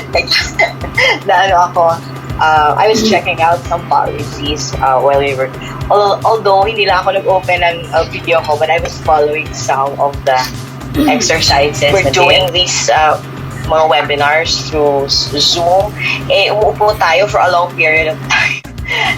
kasi na ano ako, I was checking out some policies while we were, although hindi lang ako nag-open ng video ko, but I was following some of the exercises. We're doing these mga webinars through Zoom. Umuupo tayo for a long period of time.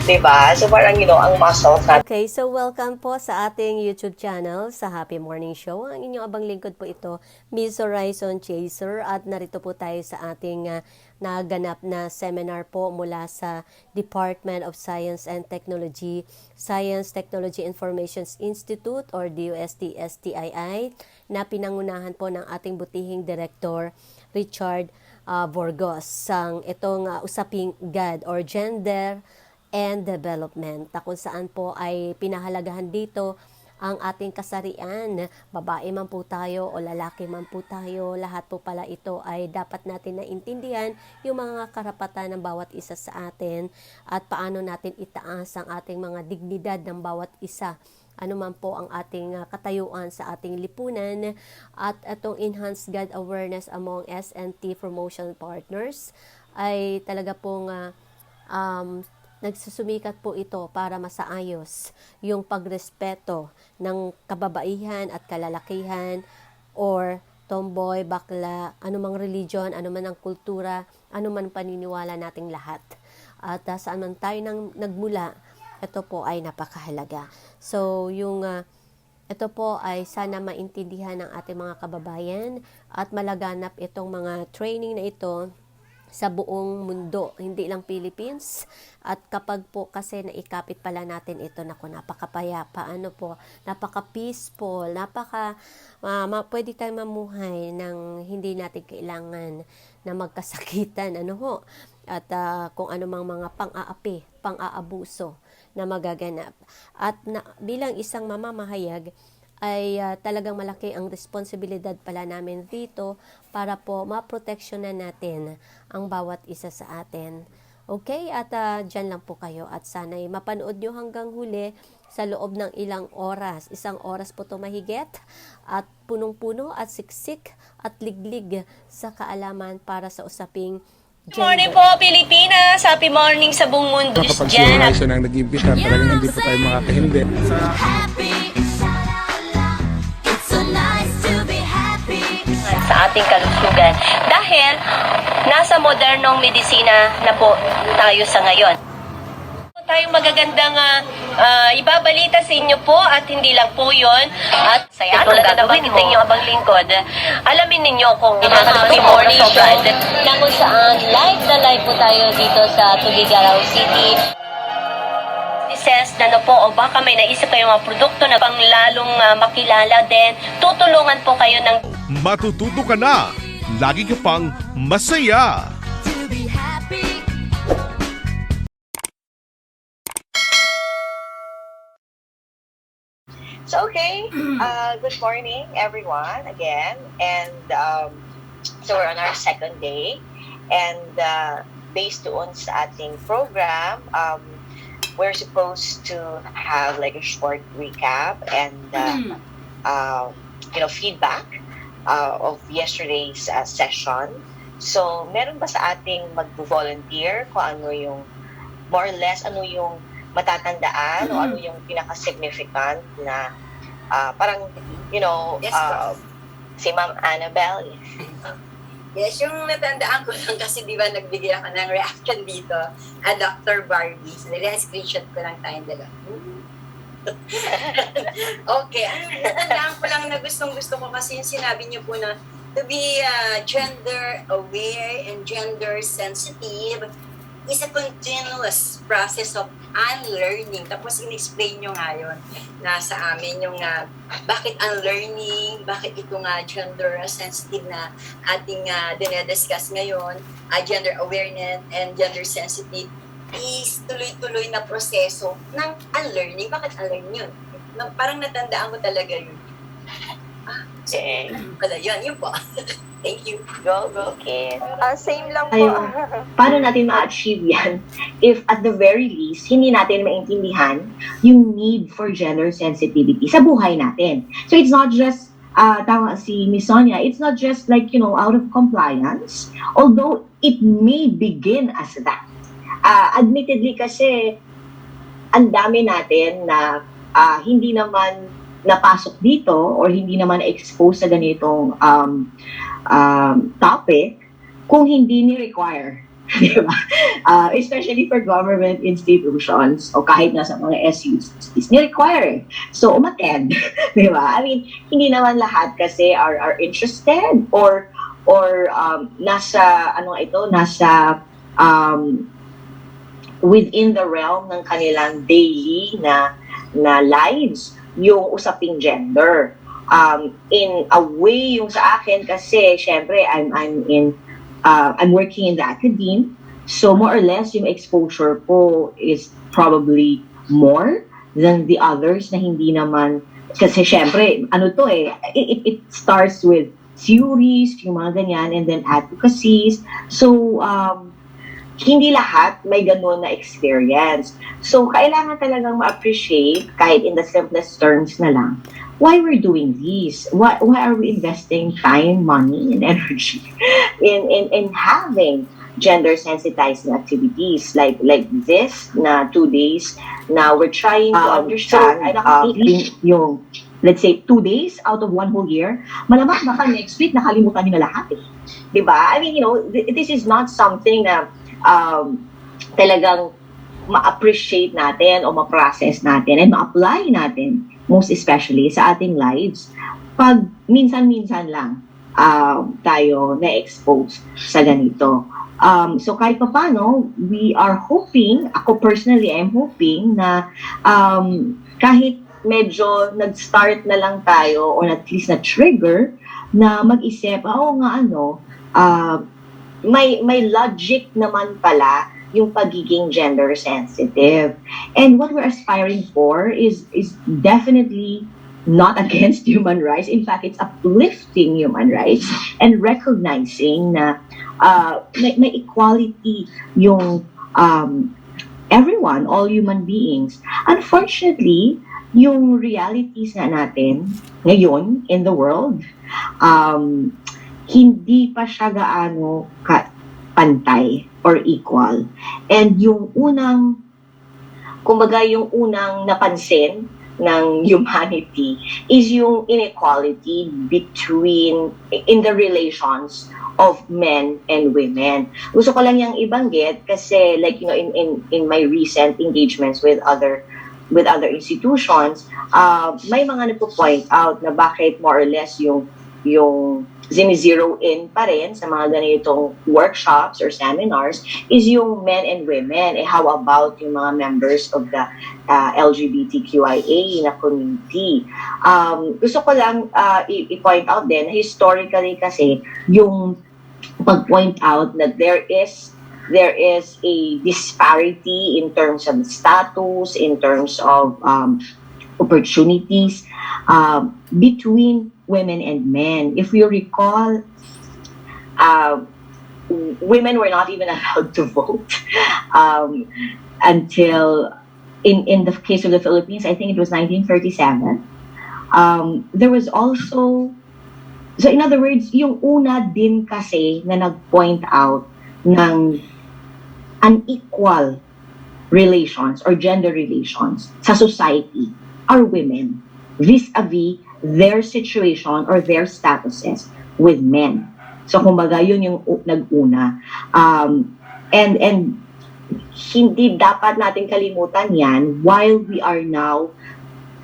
Diba? So parang, ang muscles natin. Okay, so welcome po sa ating YouTube channel, sa Happy Morning Show. Ang inyong abang lingkod po ito, Miss Horizon Chaser. At narito po tayo sa ating naganap na seminar po mula sa Department of Science and Technology, Science Technology Information Institute or DOST-STII, na pinangunahan po ng ating butihing Director Richard Burgos sang itong usaping GAD or Gender and Development, kung saan po ay pinahalagahan dito ang ating kasarian. Babae man po tayo o lalaki man po tayo, lahat po pala ito ay dapat natin naintindihan yung mga karapatan ng bawat isa sa atin at paano natin itaas ang ating mga dignidad ng bawat isa. Ano man po ang ating katayuan sa ating lipunan, at itong Enhanced God Awareness among S&T Promotion Partners ay talaga pong nagsusumikat po ito para masaayos yung pagrespeto ng kababaihan at kalalakihan, or tomboy, bakla, anumang religion, anuman ang kultura, anuman paniniwala nating lahat. At saan man tayo nagmula, ito po ay napakahalaga. So, ito po ay sana maintindihan ng ating mga kababayan at malaganap itong mga training na ito sa buong mundo, hindi lang Philippines. At kapag po kasi naikapit pala natin ito, napakapayapa, napaka-peaceful, pwede tayong mamuhay ng hindi natin kailangan na magkasakitan, at kung anumang mga pang-aapi, pang-aabuso na magaganap. At bilang isang mamamahayag, ay talagang malaki ang responsibilidad pala namin dito para po maproteksyonan natin ang bawat isa sa atin. Okay, at dyan lang po kayo at sana'y mapanood nyo hanggang huli sa loob ng ilang oras. 1 oras po ito mahigit at punong-puno at siksik at liglig sa kaalaman para sa usaping Good morning po, Pilipinas! Happy morning sa buong mundo. Mapapansin na isa nang nag-imbita, talagang hindi po tayo makakahindi. Sa ating kalusugan dahil nasa modernong medisina na po tayo sa ngayon. Tayong magagandang ibabalita sa inyo po at hindi lang po yon at saya tulad na nabanggit ninyo abang lingkod, alamin ninyo kung happy morning show na kung saan live na live po tayo dito sa Tuguegarao City. Na o baka may naisip kayong mga produkto na pang lalong makilala din, tutulungan po kayo ng matututo ka na, lagi ka pang masaya. So, okay, good morning everyone again, and so we're on our second day, and based doon sa ating program, we're supposed to have like a short recap and feedback of yesterday's session. So, meron ba sa ating mag-volunteer kung ano yung more or less ano yung matatandaan o ano yung pinaka-significant na parang si Ma'am Annabelle? Yes, yung natandaan ko lang kasi di ba nagbigay ako ng reaction dito Dr. Barbie. So, screenshot ko lang tayong dalawa. Okay, natandaan ko lang na gustong-gusto ko kasi yung sinabi niyo po na to be gender aware and gender sensitive is a continuous process of unlearning. Tapos in-explain nyo nga yun na sa amin yung bakit unlearning, bakit ito nga gender sensitive na ating dinediscuss ngayon, gender awareness and gender sensitive is tuloy-tuloy na proseso ng unlearning. Bakit unlearn yun? Parang natandaan ko talaga yun. Yun po. Thank you. Go, kid. Same lang po. Paano natin ma-achieve yan if at the very least, hindi natin maintindihan yung need for gender sensitivity sa buhay natin. So it's not just tama si Miss Sonia, it's not just like, out of compliance, although it may begin as that. Admittedly kasi, ang dami natin na hindi naman napasok dito or hindi naman na-expose sa ganitong topic kung hindi ni-require. Di ba? Especially for government institutions o kahit na sa mga SUs, is ni-require. So, umattend. Di ba? I mean, hindi naman lahat kasi are interested or nasa, nasa within the realm ng kanilang daily na lives yung usaping gender. In a way, yung sa akin kasi, syempre, I'm working in the academe, so more or less yung exposure ko is probably more than the others na hindi naman, kasi syempre, it starts with theories, yung mga ganyan, and then advocacies. So, hindi lahat may ganun na experience. So, kailangan talagang ma-appreciate, kahit in the simplest terms na lang, why we're doing this? Why are we investing time, money, and energy in having gender-sensitizing activities like this na 2 days na we're trying to understand yung, let's say, 2 days out of 1 whole year, malamang baka next week nakalimutan nila lahat eh. Diba? I mean, this is not something na talagang ma-appreciate natin o ma-process natin and ma-apply natin, most especially sa ating lives, pag minsan-minsan lang tayo na-expose sa ganito. So kahit pa paano, we are hoping, ako personally, I'm hoping na kahit medyo nag-start na lang tayo or at least na-trigger na mag-isip, may logic naman pala yung pagiging gender sensitive. And what we're aspiring for is definitely not against human rights. In fact, it's uplifting human rights and recognizing na may equality yung everyone, all human beings. Unfortunately, yung realities na natin ngayon in the world, hindi pa siya gaano pantay or equal. And yung unang napansin ng humanity is yung inequality in the relations of men and women. Gusto ko lang yung ibanggit kasi in my recent engagements with other institutions, may mga nagpo-point out na bakit more or less yung zero in pa rin sa mga ganitong workshops or seminars is yung men and women. How about yung mga members of the LGBTQIA na community? Gusto ko lang i-point out din, historically kasi, yung pag-point out that there is a disparity in terms of status, in terms of opportunities between women and men. If you recall, women were not even allowed to vote until, in the case of the Philippines, I think it was 1937. There was also, so in other words, yung una din kasi na nag-point out ng unequal relations or gender relations sa society are women vis-a-vis their situation or their statuses with men. So kumbaga yun yung nag-una. And hindi dapat natin kalimutan yan while we are now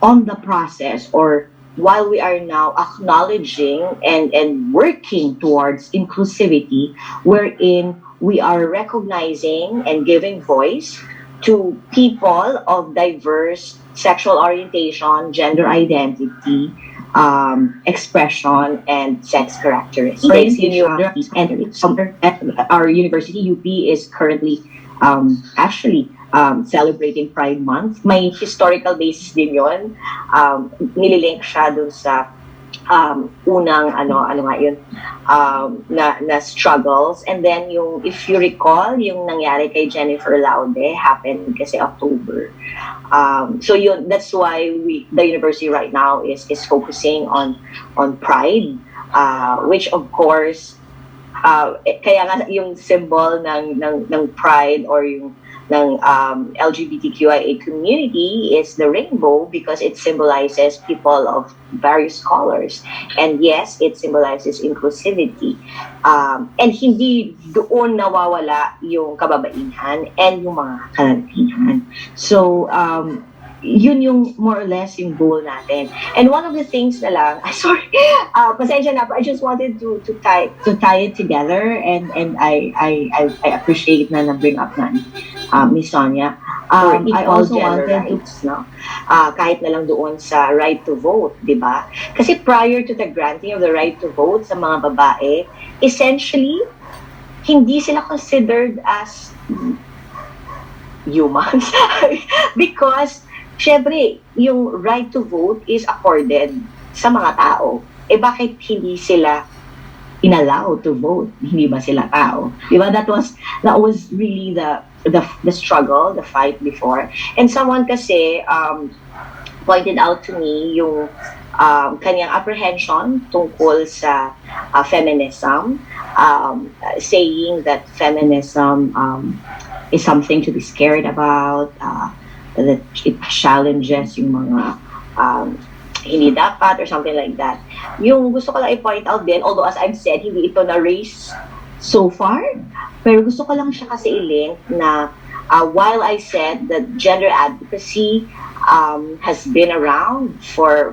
on the process or while we are now acknowledging and working towards inclusivity, wherein we are recognizing and giving voice to people of diverse sexual orientation, gender identity, expression, and sex characteristics. Our university, UP, is currently actually celebrating Pride Month. May historical basis din yun. Nililink siya dun sa unang ano nga yun, na struggles. And then yung, if you recall, yung nangyari kay Jennifer Laude happened kasi October. So yun, that's why the university right now is focusing on pride, which of course, kaya nga yung symbol ng pride or yung ng LGBTQIA community is the rainbow, because it symbolizes people of various colors. And yes, it symbolizes inclusivity. And hindi doon nawawala yung kababaihan and yung mga kalalakihan. So, yun yung more or less yung goal natin. And one of the things na lang, sorry, pasensya na, I just wanted to tie it together, and I appreciate na bring up na Miss Sonia. I also wanted rights, no? Kahit na lang doon sa right to vote, di ba? Kasi prior to the granting of the right to vote sa mga babae, essentially, hindi sila considered as humans. Because syempre, yung right to vote is accorded sa mga tao. Eh bakit hindi sila inallow to vote? Hindi ba sila tao? Diba? That was really the struggle, the fight before. And someone kasi pointed out to me yung kanyang apprehension tungkol sa feminism, saying that feminism is something to be scared about, that it challenges yung mga hindi dapat or something like that. Yung gusto ko lang i-point out din, although as I've said, hindi ito na-raise so far, pero gusto ko lang siya kasi i-link na while I said that gender advocacy has been around for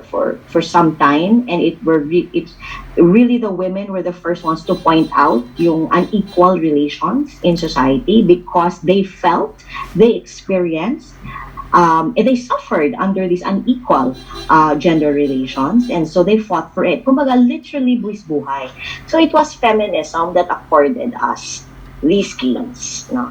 some time, and it's really the women were the first ones to point out yung unequal relations in society, because they felt, they experienced, and they suffered under these unequal gender relations, and so they fought for it. Kumbaga, literally buwis buhay. So it was feminism that accorded us these gains. No?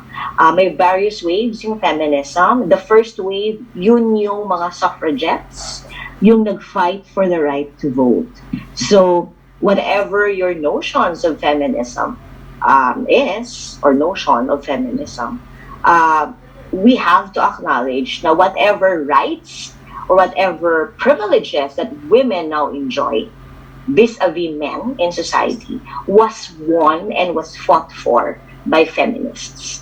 May various waves yung feminism. The first wave, yun yung mga suffragettes, yung nag-fight for the right to vote. So whatever your notions of feminism is, or notion of feminism, we have to acknowledge na whatever rights or whatever privileges that women now enjoy vis-a-vis men in society was won and was fought for by feminists.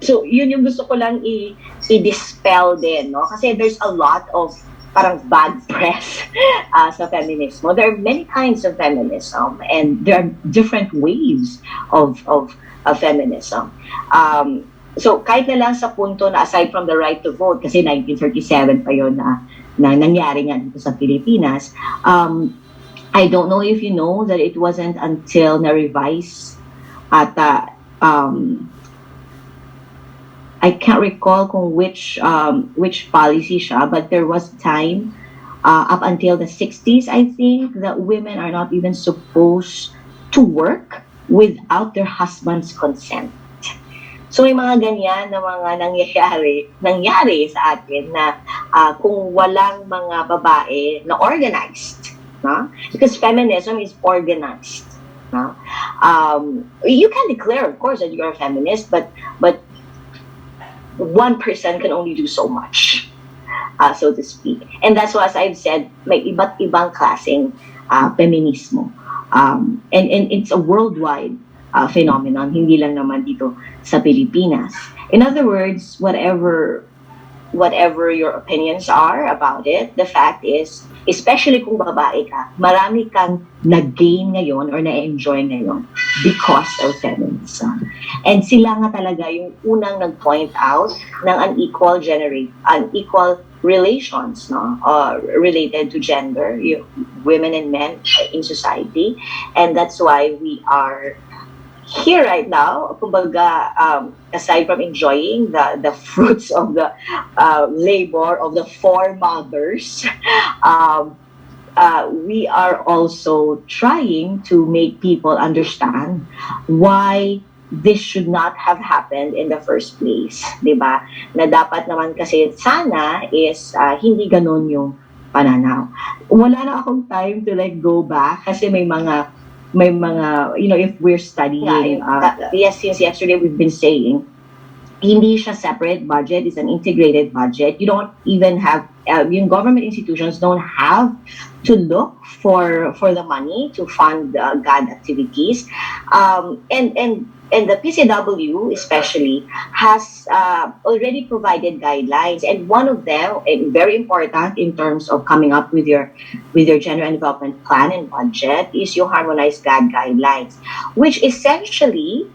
So yun yung gusto ko lang i-dispel din, no? Kasi there's a lot of parang bad press sa feminismo. There are many kinds of feminism, and there are different waves of feminism. So kahit na lang sa punto na aside from the right to vote, kasi 1937 pa yun na nangyari nga dito sa Pilipinas, I don't know if you know that it wasn't until na-revise at I can't recall kung which policy siya, but there was time up until the 60s, I think, that women are not even supposed to work without their husband's consent. So may mga ganyan na mga nangyari sa atin na kung walang mga babae na organized, no? Because feminism is organized. No? You can declare, of course, that you are a feminist, but one person can only do so much, so to speak. And that's why, as I've said, may iba't ibang klaseng feminismo. And it's a worldwide phenomenon, hindi lang naman dito sa Pilipinas. In other words, whatever your opinions are about it, the fact is, especially kung babae ka, marami kang nag-gain ngayon or na-enjoy ngayon because of feminism. And sila nga talaga yung unang nag-point out ng unequal relations, no, related to gender, women and men in society. And that's why we are here right now, kumbaga, aside from enjoying the fruits of the labor of the foremothers, we are also trying to make people understand why this should not have happened in the first place, di ba? Na dapat naman kasi sana is hindi ganun yung pananaw. Wala na akong time to like go back kasi may mga, if we're studying, yes, since yesterday we've been saying, hindi siya separate budget, it's an integrated budget. You don't even have, yung government institutions don't have to look for the money to fund GAD activities. And the PCW especially has already provided guidelines, and one of them, and very important in terms of coming up with your gender and development plan and budget, is your harmonized GAD guidelines, which essentially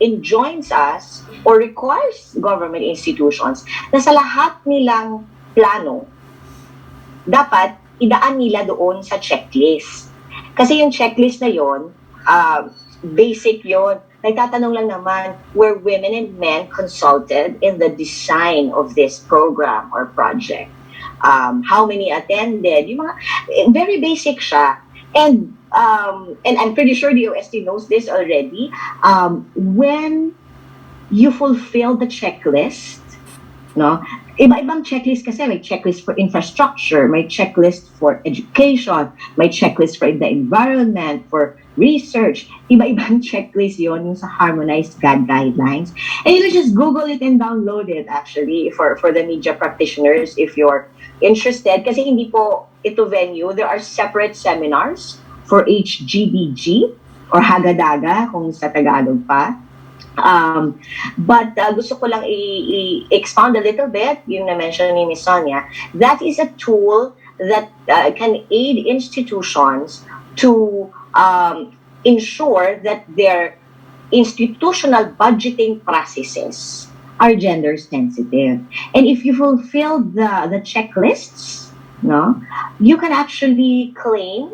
enjoins us or requires government institutions na sa lahat nilang plano, dapat idaan nila doon sa checklist. Kasi yung checklist na yon, basic yon. Nagtatanong lang naman, were women and men consulted in the design of this program or project? How many attended? Yung mga, very basic siya. And I'm pretty sure the DOST knows this already. When you fulfill the checklist, no? Iba-ibang checklist kasi, may checklist for infrastructure, may checklist for education, may checklist for the environment, for research. Iba-ibang checklist yon yung sa harmonized GAD guidelines. And you can just Google it and download it actually for the media practitioners if you're interested. Kasi hindi po ito venue. There are separate seminars for HGBG or Hagadaga kung sa Tagalog pa. But gusto ko lang i-expound a little bit yung na-mention ni Ms. Sonia. That is a tool that can aid institutions to ensure that their institutional budgeting processes are gender sensitive. And if you fulfill the checklists, no, you can actually claim.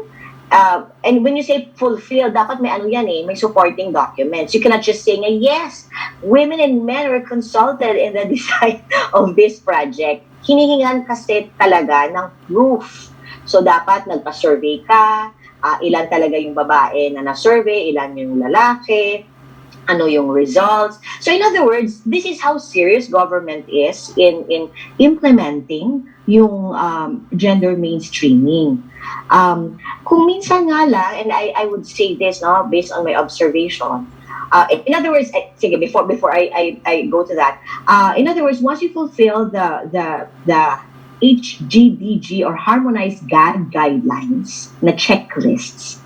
And when you say fulfill, dapat may ano yan may supporting documents. You cannot just say yes, women and men were consulted in the design of this project. Hinihingan kasi talaga ng proof. So dapat nagpa-survey ka, ilan talaga yung babae na na-survey, ilan yung lalaki, ano yung results. So in other words, this is how serious government is in implementing yung gender mainstreaming. Kung minsan nga lang, and I would say this based on my observation, in other words, sige, before I go to that, in other words, once you fulfill the HGDG or harmonized GAD guidelines na checklists,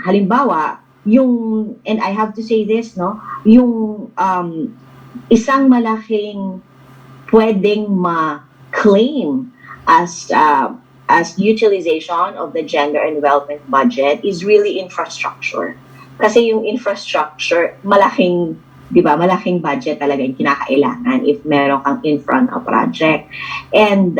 halimbawa, yung, and I have to say this, yung isang malaking pwedeng ma-claim as utilization of the gender and development budget is really infrastructure. Kasi yung infrastructure, malaking, di ba, malaking budget talaga yung kinakailangan if meron kang infra na project. And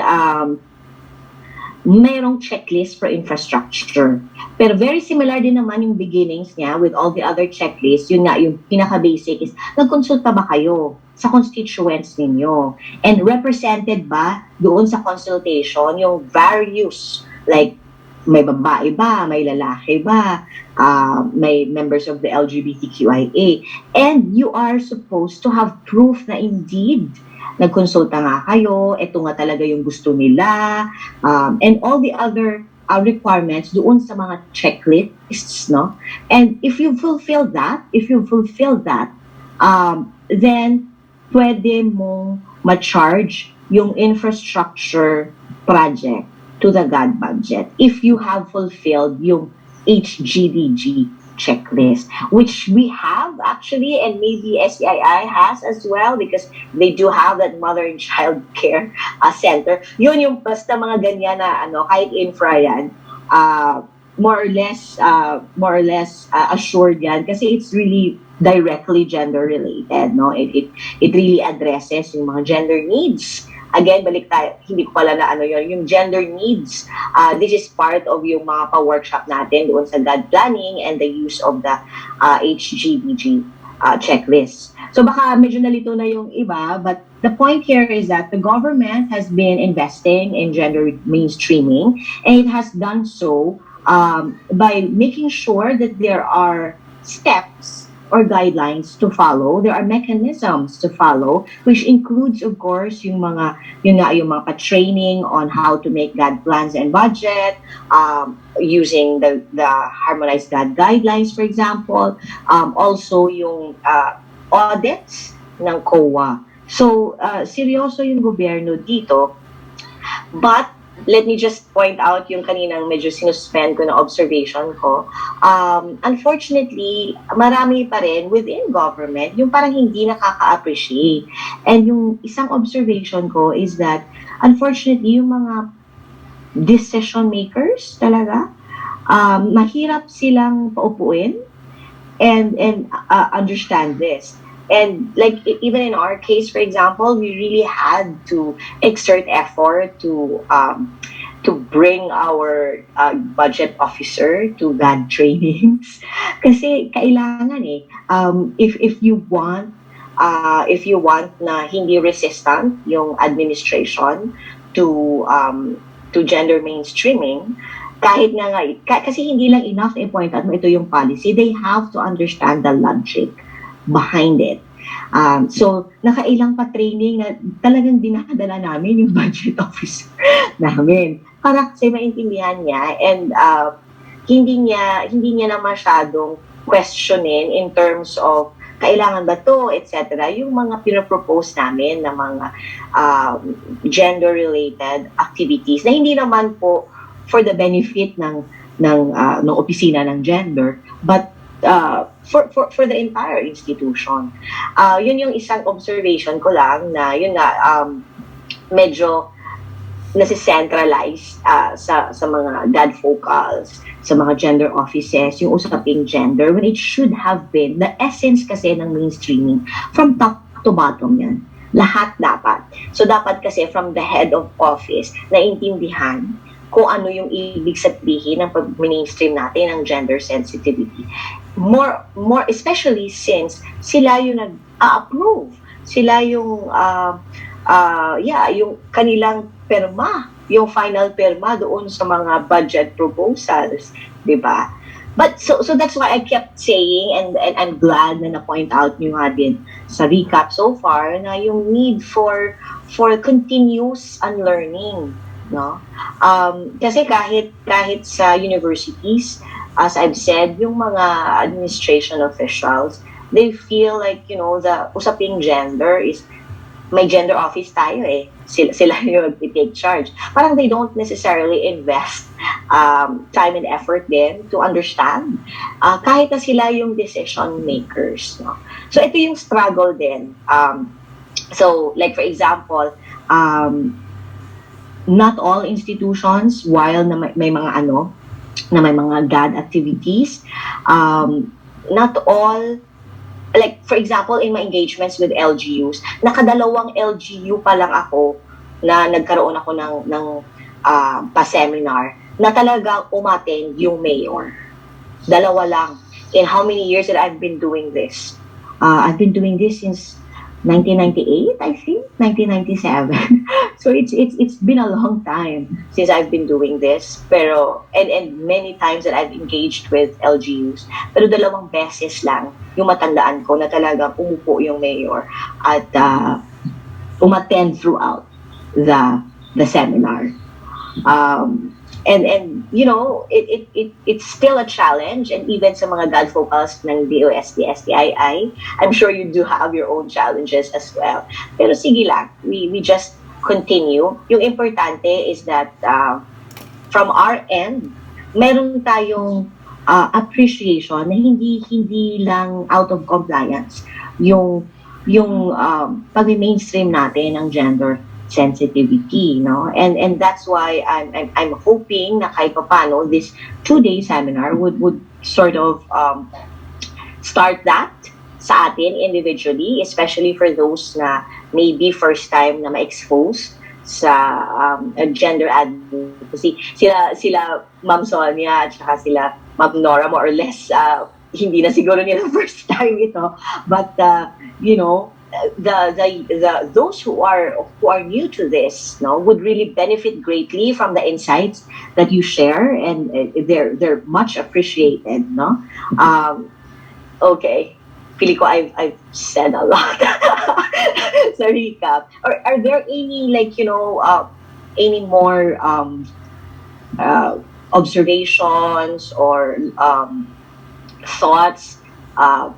mayroong checklist for infrastructure. Pero very similar din naman yung beginnings niya with all the other checklists. Yun nga, yung pinaka-basic is, nagkonsulta ba kayo sa constituents ninyo? And represented ba doon sa consultation yung various, like, may babae ba, may lalaki ba, may members of the LGBTQIA. And you are supposed to have proof na indeed nagkonsulta nga kayo, ito nga talaga yung gusto nila, and all the other requirements doon sa mga checklists, no? And if you fulfill that, then pwede mong ma-charge yung infrastructure project to the GAD budget if you have fulfilled yung HGDG checklist, which we have actually, and maybe SCII has as well, because they do have that mother and child care center. Yun yung basta mga ganyan na kahit infra yan, more or less assured yan, kasi it's really directly gender related, no? It really addresses yung mga gender needs. Again, balik tayo, hindi ko pala na yung gender needs. This is part of yung mga pa-workshop natin doon sa GAD planning and the use of the HGBG checklist. So baka medyo nalito na yung iba, but the point here is that the government has been investing in gender mainstreaming, and it has done so by making sure that there are steps or guidelines to follow. There are mechanisms to follow, which includes, of course, yung mga training on how to make GAD plans and budget, using the harmonized GAD guidelines, for example. Also, yung audits ng COA. So, seryoso yung gobyerno dito. But, let me just point out yung kaninang medyo sinuspend ko na observation ko. Unfortunately, marami pa rin within government yung parang hindi nakaka-appreciate. And yung isang observation ko is that, unfortunately, yung mga decision makers talaga, mahirap silang paupuin and understand this. And like even in our case, for example, we really had to exert effort to bring our budget officer to GAD trainings kasi kailangan if you want na hindi resistant yung administration to gender mainstreaming, kahit kasi hindi lang enough na i-point out mo ito yung policy, they have to understand the logic behind it. So, nakailang pa training na talagang dinadala namin yung budget officer namin para kasi maintindihan niya and hindi niya na masyadong questionin in terms of kailangan ba to, etc. Yung mga pinapropose namin na mga gender-related activities na hindi naman po for the benefit ng opisina ng gender, but for the entire institution. Yun yung isang observation ko lang na yun nga medyo nasi-centralize sa mga GAD focals, sa mga gender offices, yung usaping gender, when it should have been the essence kasi ng mainstreaming from top to bottom yan. Lahat dapat. So dapat kasi from the head of office naintindihan kung ano yung ibig sabihin ng pag-mainstream natin ng gender sensitivity. More especially since sila yung nag-approve. Sila yung yung kanilang perma, yung final perma doon sa mga budget proposals, 'di ba? But so that's why I kept saying and I'm glad na na-point out niyo nga din sa recap so far na yung need for continuous unlearning, no? Kasi kahit sa universities, as I've said, yung mga administration officials, they feel like, the usaping gender is, may gender office tayo eh. Sila yung mag-take charge. Parang they don't necessarily invest time and effort din to understand. Kahit na sila yung decision makers. No? So ito yung struggle din. So like for example, not all institutions, while may mga GAD activities, not all, like for example in my engagements with LGUs, nakadalawang LGU pa lang ako na nagkaroon ako ng pa-seminar na talagang umattend yung mayor. Dalawa lang. In how many years that I've been doing this? I've been doing this since 1998, I think, 1997. So it's been a long time since I've been doing this. Pero and many times that I've engaged with LGUs. Pero dalawang beses lang yung matandaan ko na talagang umupo yung mayor at umattend throughout the seminar. And it's still a challenge, and even sa mga GAD focals ng DOST-STII, I'm sure you do have your own challenges as well. Pero sige lang, we just continue. Yung importante is that from our end, meron tayong appreciation na hindi lang out of compliance yung pag-mainstream natin ng gender sensitivity, no? And that's why I'm hoping na kahit paano this 2-day seminar would sort of start that sa atin individually, especially for those na maybe first time na ma-expose sa gender advocacy. Sila Ma'am Sonia at saka sila Ma'am Nora, more or less hindi na siguro nila first time ito, but those who are new to this, no, would really benefit greatly from the insights that you share, and they're much appreciated, no. Okay, feeling ko I've said a lot sa recap. Or are there any, like, any more observations or thoughts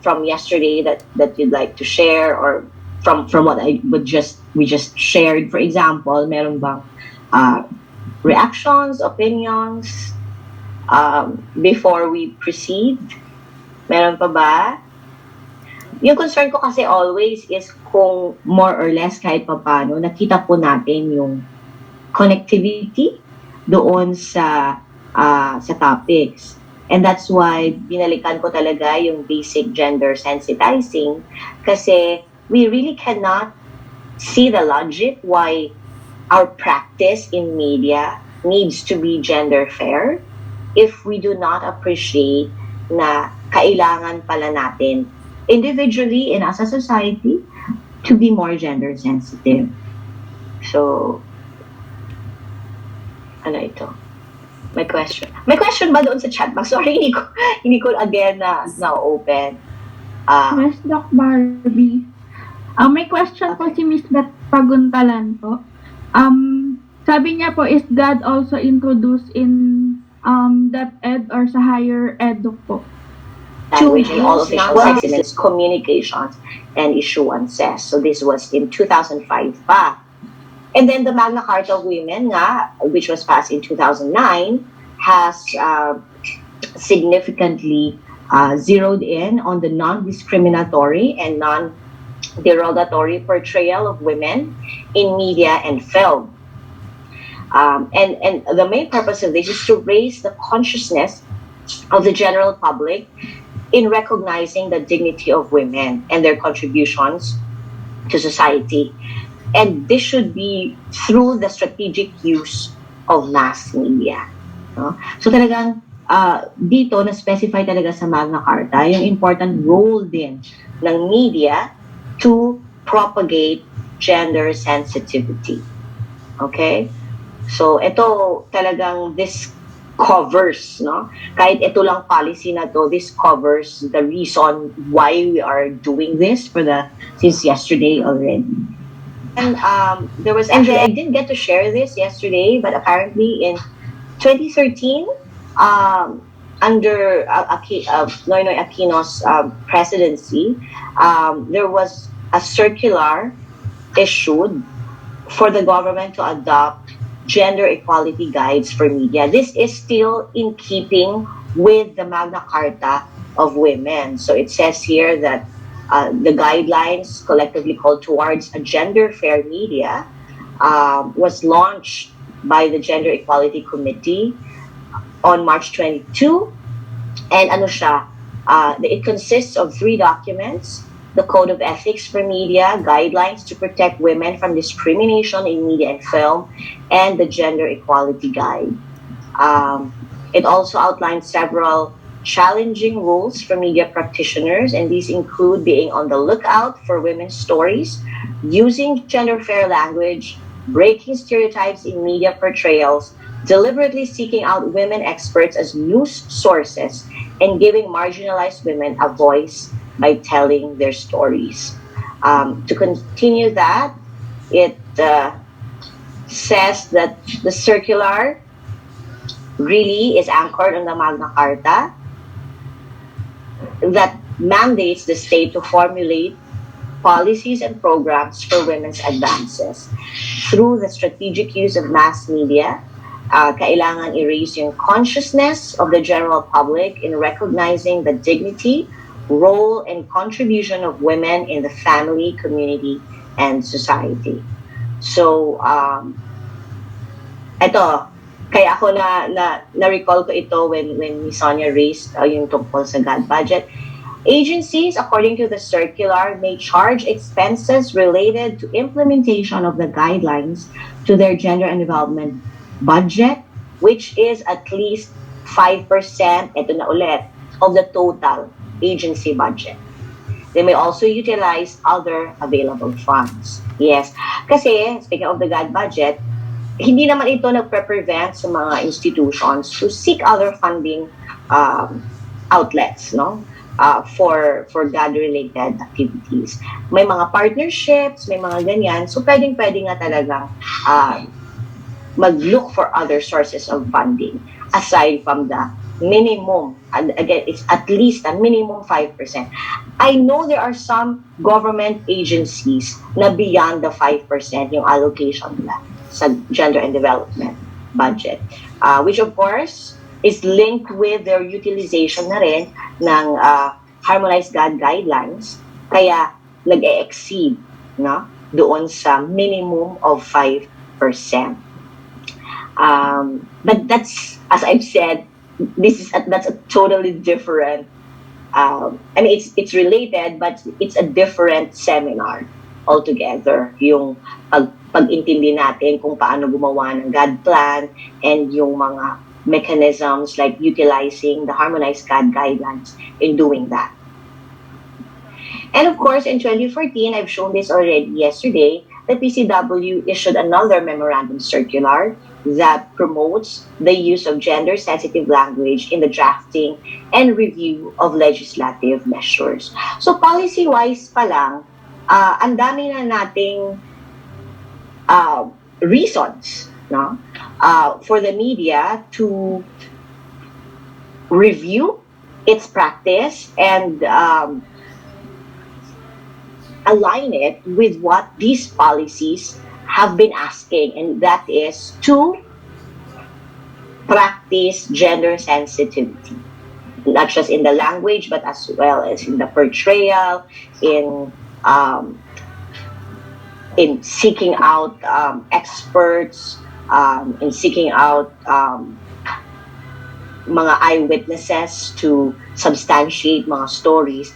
from yesterday that you'd like to share, or from what we just shared? For example, meron bang reactions, opinions before we proceed? Meron pa ba? Yung concern ko kasi always is kung more or less kahit pa paano nakita po natin yung connectivity doon sa topics. And that's why binalikan ko talaga yung basic gender sensitizing, kasi we really cannot see the logic why our practice in media needs to be gender fair if we do not appreciate na kailangan pala natin individually and as a society to be more gender sensitive. So, ano ito? May question ba doon sa chat box? Sorry, hindi ko again na open. Yes, Doc Barbie. May question po si Miss Beth Paguntalan po. Sabi niya po, is God also introduced in DepEd or sa higher ed po? Language in all official documents, communications, and issuances. So this was in 2005 pa. And then the Magna Carta of Women nga, which was passed in 2009, has significantly zeroed in on the non-discriminatory and non-derogatory portrayal of women in media and film. And the main purpose of this is to raise the consciousness of the general public in recognizing the dignity of women and their contributions to society. And this should be through the strategic use of mass media. No? So talagang dito na-specify talaga sa Magna Carta yung important role din ng media to propagate gender sensitivity. Okay? So ito talagang this covers, no? Kahit ito lang policy na to, this covers the reason why we are doing this since yesterday already. And there was actually, I didn't get to share this yesterday, but apparently in 2013, under Noynoy Aquino's presidency, there was a circular issued for the government to adopt gender equality guides for media. This is still in keeping with the Magna Carta of Women. So it says here that the guidelines collectively called towards a gender fair media was launched by the Gender Equality Committee on March 22. And ano siya, it consists of 3 documents: the Code of Ethics for Media, Guidelines to Protect Women from Discrimination in Media and Film, and the Gender Equality Guide. It also outlines several challenging rules for media practitioners, and these include being on the lookout for women's stories, using gender fair language, breaking stereotypes in media portrayals, deliberately seeking out women experts as news sources, and giving marginalized women a voice by telling their stories. To continue that, it says that the circular really is anchored on the Magna Carta that mandates the state to formulate policies and programs for women's advances. Through the strategic use of mass media, kailangan i-raise yung consciousness of the general public in recognizing the dignity, role, and contribution of women in the family, community, and society. So, ito, kaya ako na-recall ko ito when Ms. Sonia raised yung tungkol sa GAD budget. Agencies, according to the circular, may charge expenses related to implementation of the guidelines to their gender and development budget, which is at least 5%, ito na ulit, of the total agency budget. They may also utilize other available funds. Yes, kasi speaking of the GAD budget, hindi naman ito nagpre-prevent sa mga institutions to seek other funding outlets, no? for GAD-related activities. May mga partnerships, may mga ganyan. So, pwedeng-pwede nga talagang mag-look for other sources of funding aside from the minimum, and again, it's at least a minimum 5%. I know there are some government agencies na beyond the 5% yung allocation nila sa gender and development budget, which of course is linked with their utilization na rin ng harmonized GAD guidelines, kaya nag-e-exceed, no, doon sa minimum of 5%. But that's, as I've said, that's a totally different. I mean, it's related, but it's a different seminar altogether. Yung pag-intindi natin kung paano gumawa ng GAD plan and yung mga mechanisms like utilizing the harmonized GAD guidelines in doing that. And of course, in 2014, I've shown this already yesterday, the PCW issued another memorandum circular that promotes the use of gender-sensitive language in the drafting and review of legislative measures. So policy-wise pa lang, ang dami na nating reasons, no, for the media to review its practice and align it with what these policies have been asking, and that is to practice gender sensitivity, not just in the language, but as well as in the portrayal, in seeking out experts, in seeking out mga eyewitnesses to substantiate mga stories.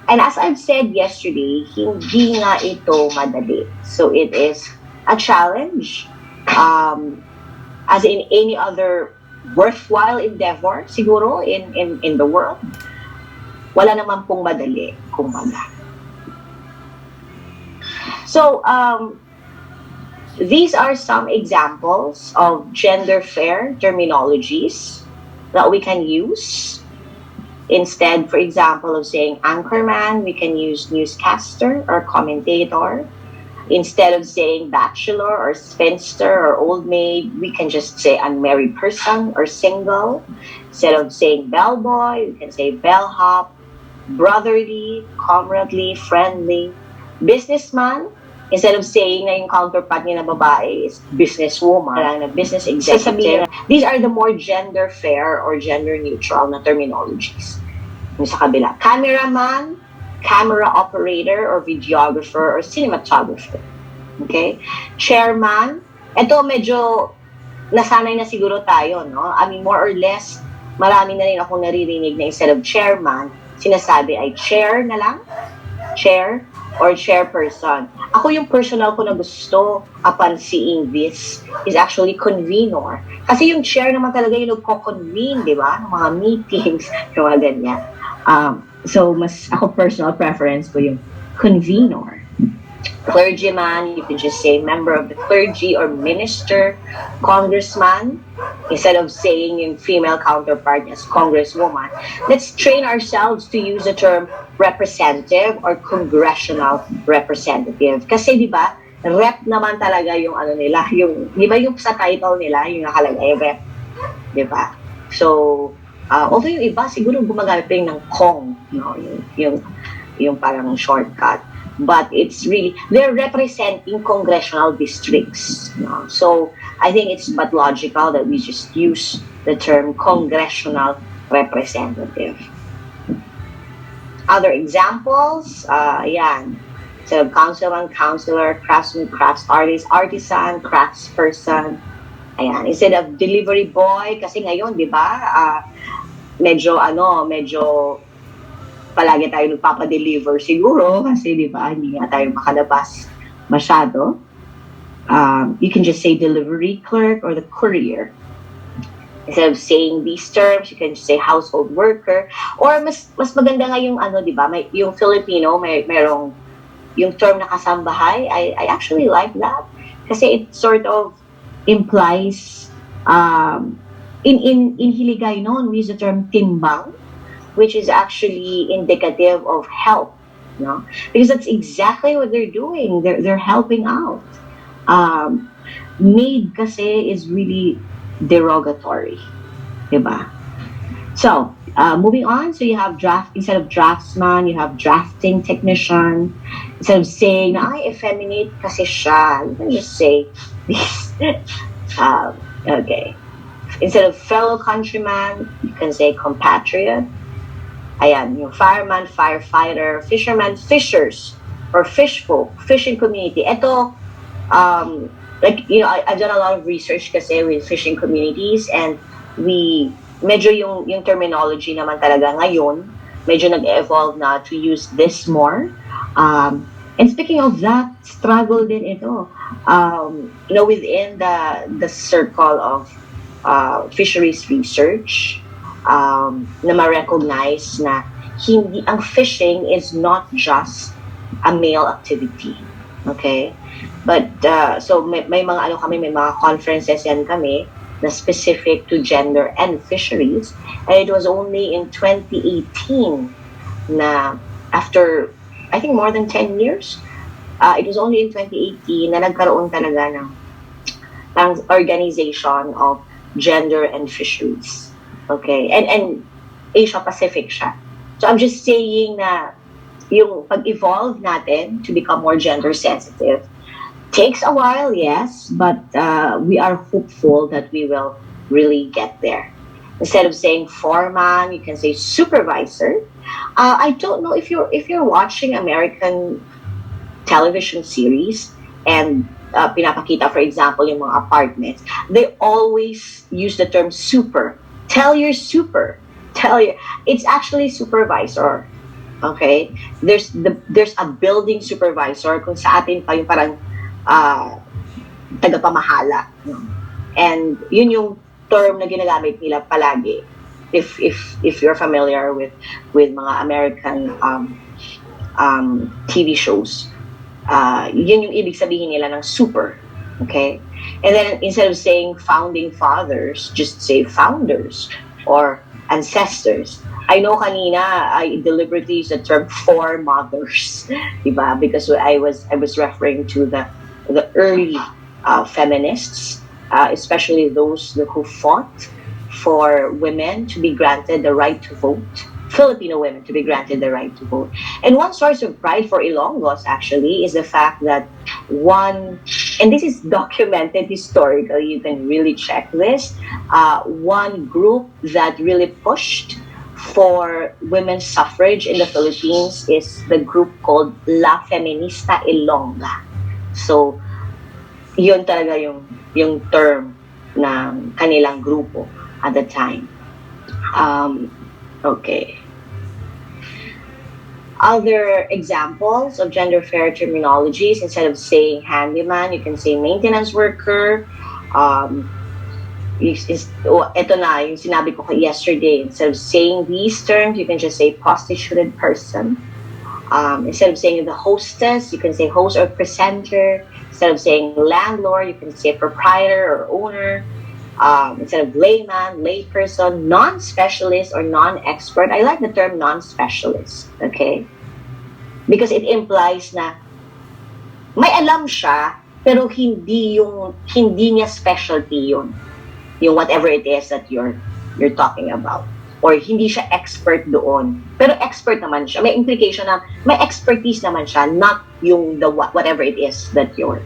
And as I've said yesterday, hindi nga ito madali. So it is a challenge, as in any other worthwhile endeavor, siguro, in the world. Wala naman pong madali, kumbaga. So, these are some examples of gender-fair terminologies that we can use. Instead, for example, of saying anchorman, we can use newscaster or commentator. Instead of saying bachelor or spinster or old maid, we can just say unmarried person or single. Instead of saying bellboy, we can say bellhop, brotherly, comradely, friendly. Businessman, instead of saying na yung counterpart niya na babae is businesswoman, na business executive. These are the more gender fair or gender neutral na terminologies. Yung sa kabila, cameraman, camera operator or videographer or cinematographer. Okay? Chairman, ito medyo nasanay na siguro tayo, no? I mean, more or less, marami na rin akong naririnig na instead of chairman, sinasabi ay chair na lang, chair or chairperson. Ako yung personal ko na gusto upon seeing this is actually convenor. Kasi yung chair naman talaga yung nagko-convene, di ba? Ng mga meetings, yung mga ganyan. So, mas ako personal preference ko yung convenor. Clergyman, you can just say member of the clergy or minister. Congressman, instead of saying yung female counterpart as congresswoman, let's train ourselves to use the term representative or congressional representative. Kasi di ba, rep naman talaga yung ano nila, yung, di ba yung sa title nila, yung nakalagay, rep, di ba? So, although yung iba siguro gumagamit pa ng Kong, no? yung parang shortcut. But it's really, they're representing congressional districts. No? So I think it's but logical that we just use the term congressional representative. Other examples, yan. So councilman, councilor, craftsman, crafts artist, artisan, craftsperson. Ayan. Instead of delivery boy, kasi ngayon, di ba, medyo palagi tayo nagpapadeliver siguro kasi di ba hindi nga tayo makalabas masyado. You can just say delivery clerk or the courier. Instead of saying these terms, you can just say household worker. Or mas maganda nga yung ano, di ba? Yung Filipino, merong yung term na kasambahay. I actually like that kasi it sort of implies in Hiligay noon we use the term timbang, which is actually indicative of help, no? Because that's exactly what they're doing. They're helping out. Maid kasi is really derogatory, diba? So, moving on, so you have instead of draftsman, you have drafting technician. Instead of saying, ay, effeminate kasi siya, you can just say this. Okay. Instead of fellow countryman, you can say compatriot. Ayan, yung fireman, firefighter, fisherman, fishers, or fishfolk, fishing community. Ito, like, you know, I've done a lot of research kasi with fishing communities, and medyo yung terminology naman talaga ngayon, medyo nag-evolve na to use this more. And speaking of that, struggle din ito. You know, within the circle of fisheries research, na ma-recognize na ang fishing is not just a male activity. Okay? But, so may mga may mga conferences yan kami na specific to gender and fisheries. And it was only in 2018 na after, I think more than 10 years, it was only in 2018 na nagkaroon talaga ng organization of gender and fisheries. Okay? And Asia Pacific siya. So I'm just saying na yung pag-evolve natin to become more gender sensitive takes a while, yes, but we are hopeful that we will really get there. Instead of saying foreman, you can say supervisor. I don't know if you're watching American television series and pinapakita, for example, yung mga apartments, they always use the term super. Tell your super. It's actually supervisor. Okay? There's a building supervisor kung sa atin pa yung parang tagapamahala. And yun yung term na ginagamit nila palagi. If you're familiar with mga American TV shows, yun yung ibig sabihin nila ng super. Okay? And then instead of saying founding fathers, just say founders or ancestors. I know kanina I deliberately used the term foremothers, diba? Because I was referring to the early feminists, especially those who fought for women to be granted the right to vote, Filipino women to be granted the right to vote. And one source of pride for Ilonggos actually is the fact that and this is documented historically, you can really check this, one group that really pushed for women's suffrage in the Philippines is the group called La Feminista Ilongga. So, yun talaga yung term ng kanilang grupo at the time. Okay. Other examples of gender fair terminologies, instead of saying handyman, you can say maintenance worker. Ito na, yung sinabi ko yesterday, instead of saying these terms, you can just say prostituted person. Instead of saying the hostess, you can say host or presenter. Instead of saying landlord, you can say proprietor or owner. Instead of layman, layperson, non-specialist or non-expert. I like the term non-specialist, okay? Because it implies na may alam siya, pero hindi niya specialty yun. Yung whatever it is that you're talking about. Or hindi siya expert doon. Pero expert naman siya. May implication na may expertise naman siya, not yung whatever it is that you're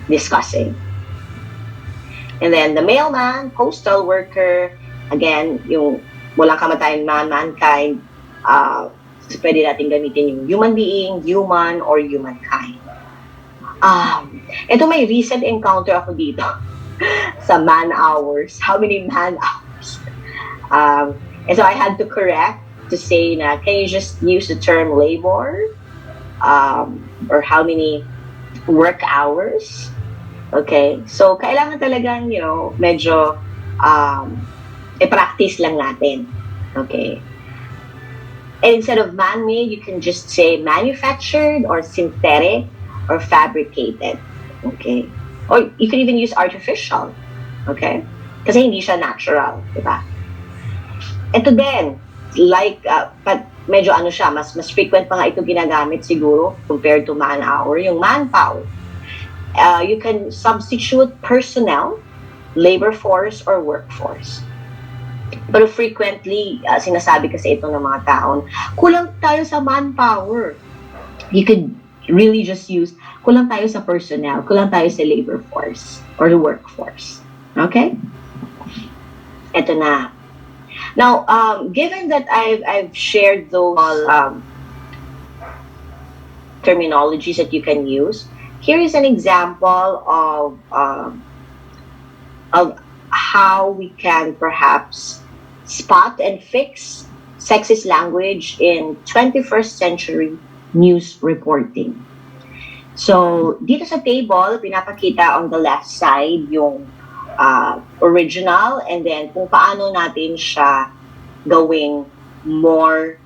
discussing. And then the mailman, postal worker, again, yung walang kamatayan mankind, pwede natin gamitin yung human being, human, or humankind. Ito may recent encounter ako dito sa man hours. How many man hours? And so I had to correct to say na, can you just use the term labor? Or how many work hours? Okay? So, kailangan talagang, medyo i-practice lang natin. Okay? And instead of man-made, you can just say manufactured or synthetic or fabricated. Okay? Or you can even use artificial. Okay? Kasi hindi siya natural. Diba? Ito din, like, medyo ano siya, mas frequent pa nga ito ginagamit siguro compared to man-hour. Yung manpower, you can substitute personnel, labor force, or workforce. Pero frequently, sinasabi kasi ito ng mga taon, kulang tayo sa manpower. You could really just use, kulang tayo sa personnel, kulang tayo sa labor force, or the workforce. Okay? Ito na. Now, given that I've shared those terminologies that you can use, here is an example of how we can perhaps spot and fix sexist language in 21st century news reporting. So, dito sa table, pinapakita on the left side yung original, and then kung paano natin siya gawing more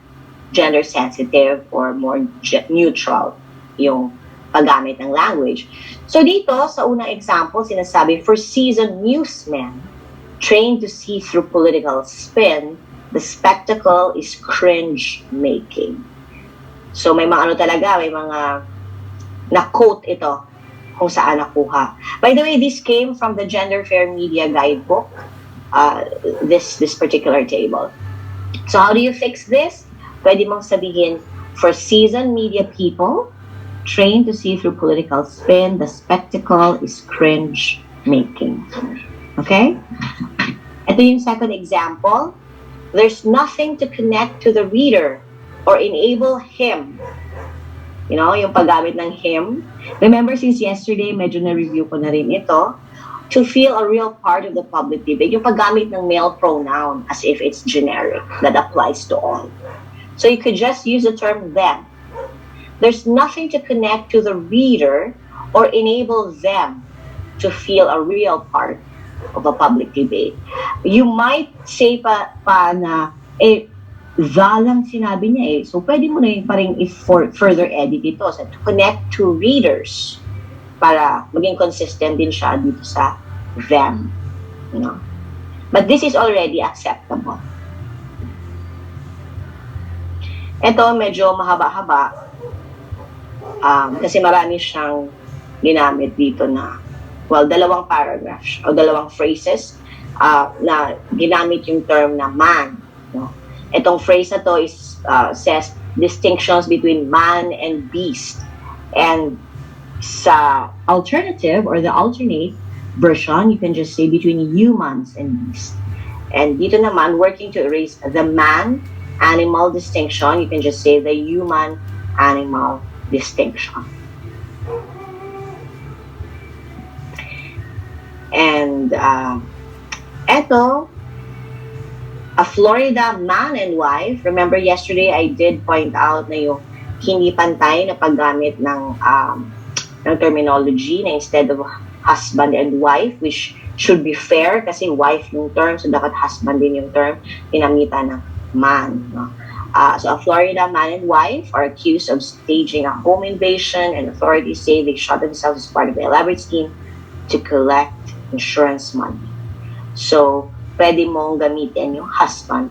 gender sensitive or more neutral yung paggamit ng language. So dito, sa unang example, sinasabi, for seasoned newsmen trained to see through political spin, the spectacle is cringe-making. So may mga ano talaga, may mga na-quote ito kung saan nakuha. By the way, this came from the Gender Fair Media Guidebook, this particular table. So how do you fix this? Pwede mong sabihin, for seasoned media people, trained to see through political spin, the spectacle is cringe-making. Okay? Ito yung second example. There's nothing to connect to the reader or enable him. You know, yung paggamit ng him. Remember, since yesterday, medyo na-review ko na rin ito, to feel a real part of the public debate, yung paggamit ng male pronoun as if it's generic, that applies to all. So you could just use the term them. There's nothing to connect to the reader or enable them to feel a real part of a public debate. You might say pa na, lang sinabi niya eh. So, pwede mo na yun pa rin further edit ito. So, to connect to readers para maging consistent din siya dito sa them. You know? But this is already acceptable. Ito, medyo mahaba-haba. Kasi marami siyang ginamit dito na, well, dalawang paragraphs o dalawang phrases na ginamit yung term na man. No? Itong phrase na to is, says distinctions between man and beast. And sa alternative or the alternate version, you can just say between humans and beasts. And dito naman, working to erase the man-animal distinction, you can just say the human-animal distinction. And eto, a Florida man and wife. Remember yesterday I did point out na yung hindi pantay na paggamit ng terminology na instead of husband and wife, which should be fair kasi wife yung term, so dapat husband din yung term, pinamitan ng man. No? So a Florida man and wife are accused of staging a home invasion, and authorities say they shot themselves as part of the elaborate scheme to collect insurance money. So, pwede mong gamitin yung husband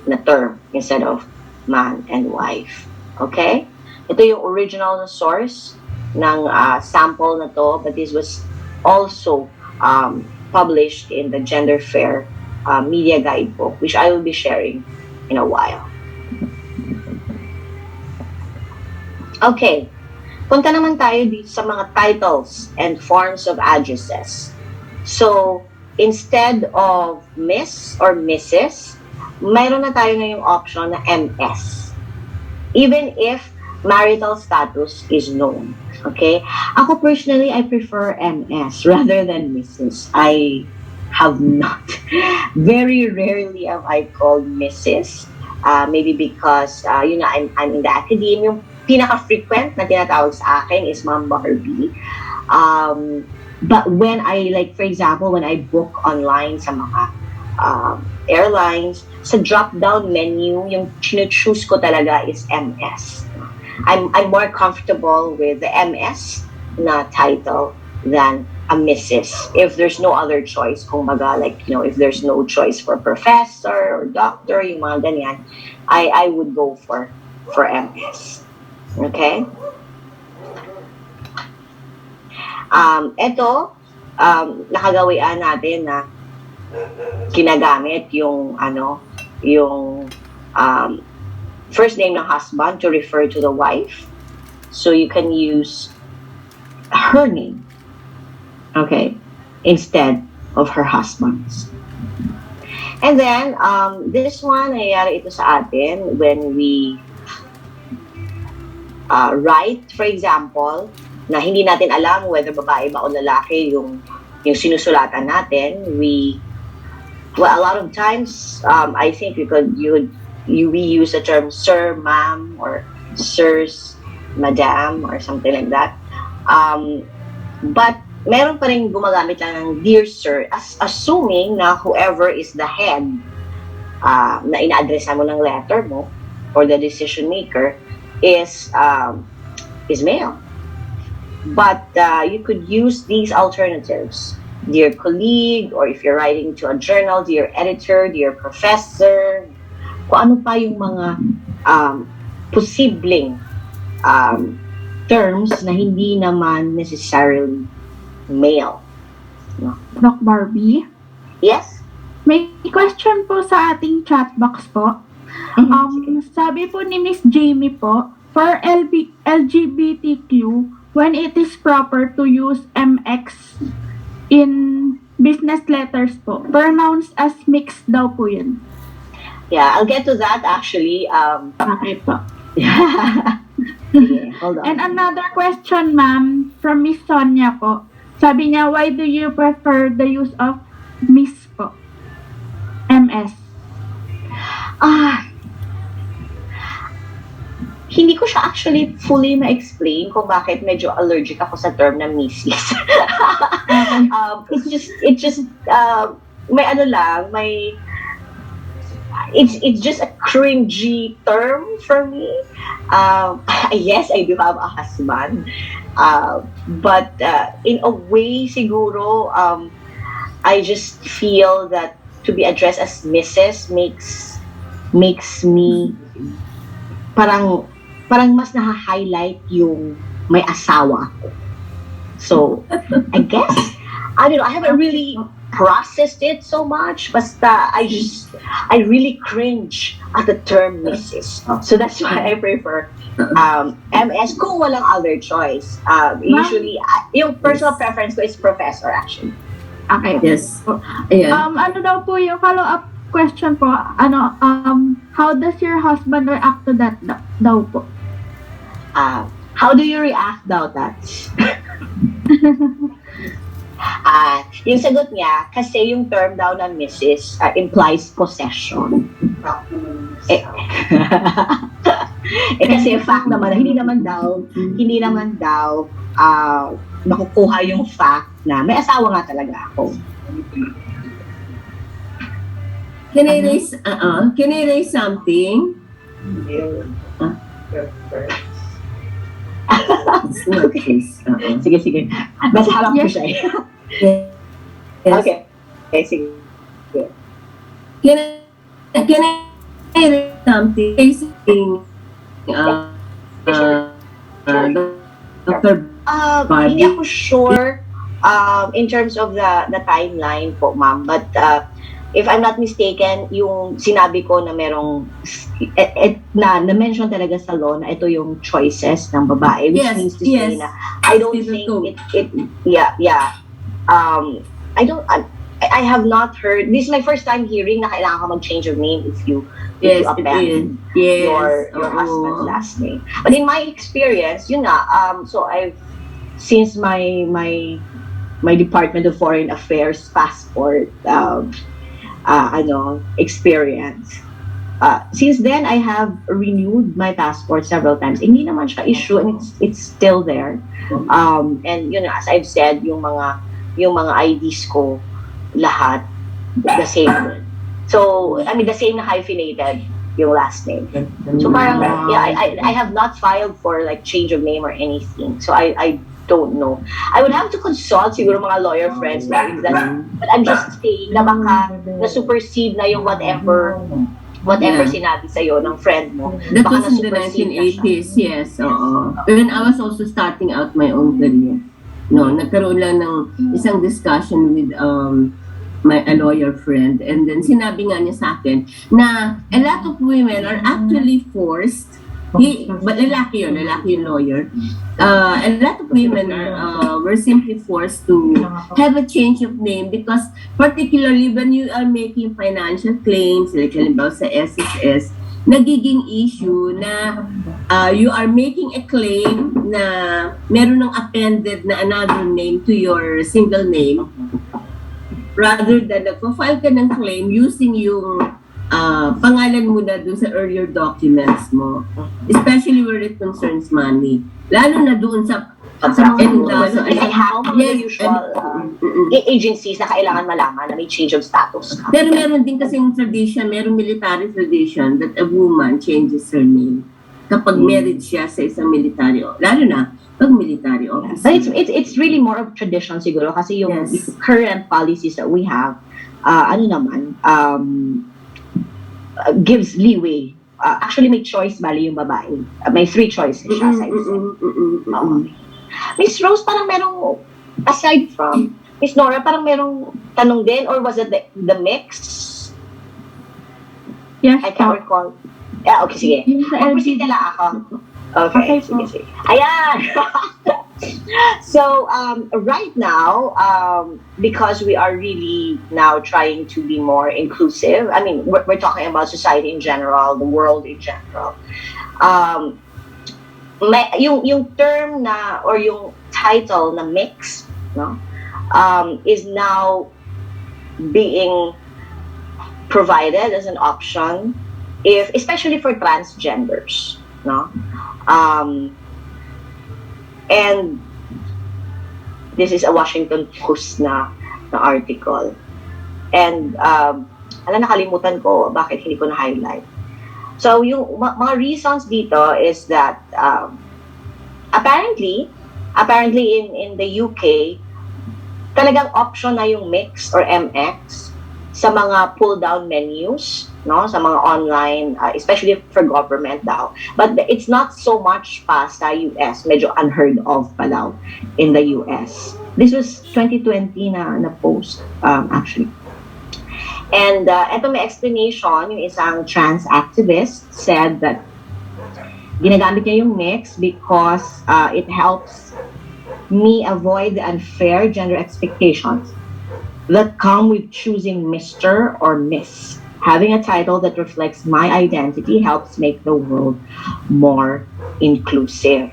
na term instead of man and wife. Okay? Ito yung original na source ng sample na to, but this was also published in the Gender Fair Media Guidebook, which I will be sharing in a while. Okay. Punta naman tayo dito sa mga titles and forms of addresses. So, instead of Miss or Mrs., mayroon na tayo ngayong option na MS. Even if marital status is known. Okay? Ako personally, I prefer MS rather than Mrs. I have not. Very rarely have I called Mrs. Maybe because, you know, I'm in the academia. Yung pinaka-frequent na tinatawag sa akin is Ma'am Barbie. But when I, like, for example, when I book online sa mga airlines, sa drop-down menu, yung choose ko talaga is MS. I'm more comfortable with the MS na title than a Mrs. If there's no other choice, kung baga, like, if there's no choice for professor or doctor, yung mga ganyan, I would go for MS. Okay? Ito, nakagawian natin na ginagamit yung first name ng husband to refer to the wife. So you can use her name, okay, instead of her husband's. And then, this one, nangyayari ito sa atin when we write, for example, na hindi natin alam whether babae ba o lalaki yung sinusulatan natin. A lot of times, I think we use the term sir, ma'am, or sirs, madam, or something like that. But meron pa rin gumagamit lang ng dear sir, assuming na whoever is the head na ina-addressa mo ng letter mo or the decision maker is male. But you could use these alternatives. Dear colleague, or if you're writing to a journal, dear editor, dear professor, kung ano pa yung mga posibleng terms na hindi naman necessarily male. No? Doc Barbie? Yes? May question po sa ating chat box po. Sabi po ni Miss Jamie po, for LGBTQ, when it is proper to use MX in business letters po, pronouns as mixed daw po yun. Yeah, I'll get to that actually. Okay po. Okay, hold on. And another question, ma'am, from Miss Sonia po. Sabi niya, why do you prefer the use of Miss po? MS. Hindi ko siya actually fully ma-explain kung bakit medyo allergic ako sa term na Mrs. It's just it's just a cringy term for me. Yes, I do have a husband. But in a way, siguro, I just feel that to be addressed as Mrs. makes me parang mas na-highlight yung may asawa ko. So, I guess, I don't know, I haven't really processed it so much, basta I really cringe at the term Mrs. So that's why I prefer MS kung walang other choice. Usually, yung personal preference ko is professor actually. Okay. Yes. Ayan. Ano daw po yung follow-up question po? How does your husband react to that daw po? How do you react daw that? Yung sagot niya, kasi yung term daw ng Mrs. Implies possession. Kasi yung fact naman, hindi naman daw makukuha yung fact na may asawa nga talaga ako. Can I raise something? It's not this. Sige. Basta harap ko siya. Yes. Okay, sige. Can I raise something? Dr. Hindi ako sure in terms of the timeline po, ma'am. But if I'm not mistaken, yung sinabi ko na merong na-mention talaga sa law na ito yung choices ng babae, which means to say na I don't think I have not heard, this is my first time hearing na kailangan ka mag-change of name if you abandon your husband's last name. But in my experience, yun nga, so since my Department of Foreign Affairs passport experience, since then I have renewed my passport several times. Hindi naman siya issue and it's still there. And as I've said, yung mga IDs ko lahat the same. So I mean the same na hyphenated yung last name. So parang I have not filed for like change of name or anything. So I don't know. I would have to consult siguro mga lawyer friends, but I'm just saying na baka na-supersede na yung whatever sinabi sa'yo ng friend mo. That Baka was in the na-supersede na siya. 1980s, yes. Oo. When I was also starting out my own career, no, nagkaroon lang ng isang discussion with a lawyer friend, and then sinabi nga niya sa akin na a lot of women are actually forced, but lalaki yung lawyer, a lot of women were simply forced to have a change of name because particularly when you are making financial claims, like halimbawa sa SSS, nagiging issue na you are making a claim na meron ng appended na another name to your single name rather than nagpo-file ka ng claim using yung pangalan mo na dun sa earlier documents mo, especially where it concerns money, lalo na doon sa How mga usual agencies na kailangan malaman na may change of status ka? Pero meron din kasing tradition, merong military tradition that a woman changes her name kapag married siya sa isang military, lalo na pag military officer. But it's really more of tradition siguro kasi yung current policies that we have, gives leeway. Actually, may choice bali yung babae. May 3 choices siya sa Miss Rose, parang merong, aside from Miss Nora, parang merong tanong din, or was it the mix? Yes, I can't recall. Yeah, okay, sige. Mag-proceed na lang ako. Okay, sige. Ayan! So, right now, because we are really now trying to be more inclusive, I mean, we're talking about society in general, the world in general. Yung term na, or yung title na mix, no, is now being provided as an option, especially for transgenders, no? And this is a Washington Post na article. And nakalimutan ko bakit hindi ko na-highlight. So yung mga reasons dito is that apparently in the UK talagang option na yung mix or MX sa mga pull-down menus, no, sa mga online, especially for government daw. But it's not so much pa sa US, medyo unheard of pa daw in the US. This was 2020 na post, actually. And ito may explanation, yung isang trans activist said that ginagamit niya yung mix because it helps me avoid the unfair gender expectations that come with choosing Mr. or Miss. Having a title that reflects my identity helps make the world more inclusive.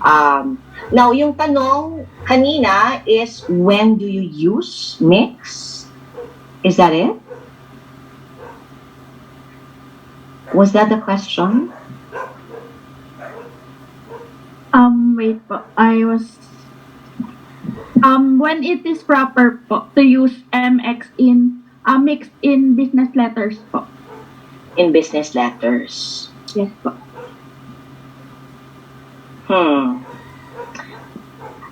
Now, yung tanong kanina is, when do you use mix? Is that it? Was that the question? Wait po. I was... when it is proper po to use MX in mixed in business letters po. In business letters. Yes po.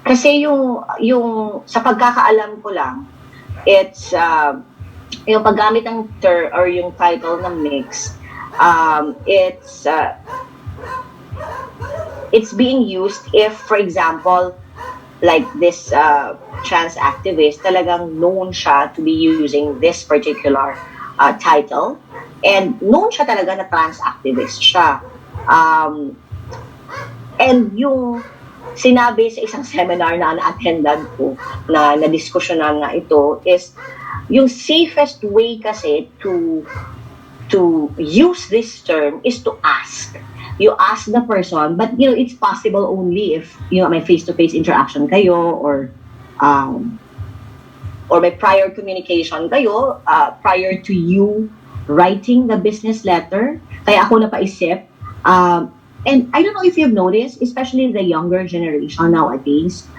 Kasi yung sa pagkakaalam ko lang, it's yung paggamit ng term or yung title ng mix, it's being used if, for example, like this trans activist, talagang known siya to be using this particular title, and known siya talaga na trans activist siya. And yung sinabi sa isang seminar na na-attendan ko, na diskusyonan nga ito, is yung safest way kasi to use this term is to ask. You ask the person, but it's possible only if may face-to-face interaction kayo, or may prior communication kayo prior to you writing the business letter. Kaya ako napaisip, and I don't know if you've noticed, especially the younger generation nowadays,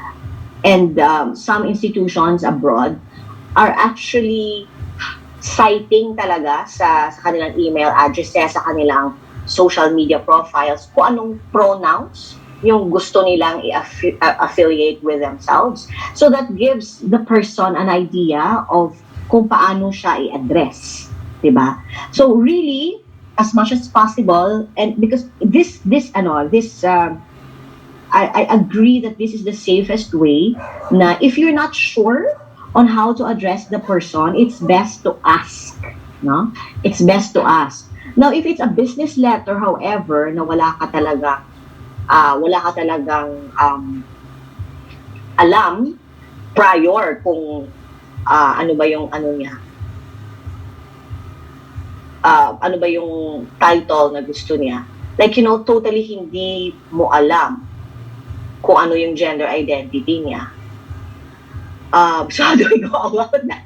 and some institutions abroad are actually citing talaga sa kanilang email addresses, sa kanilang social media profiles, kung anong pronouns yung gusto nilang affiliate with themselves. So that gives the person an idea of kung paano siya i-address, diba? So really, as much as possible, and because I agree that this is the safest way. Na if you're not sure on how to address the person, it's best to ask, no? It's best to ask. Now, if it's a business letter, however, na wala ka talagang alam prior kung ano ba yung title na gusto niya. Like, totally hindi mo alam kung ano yung gender identity niya. So how do we go about that?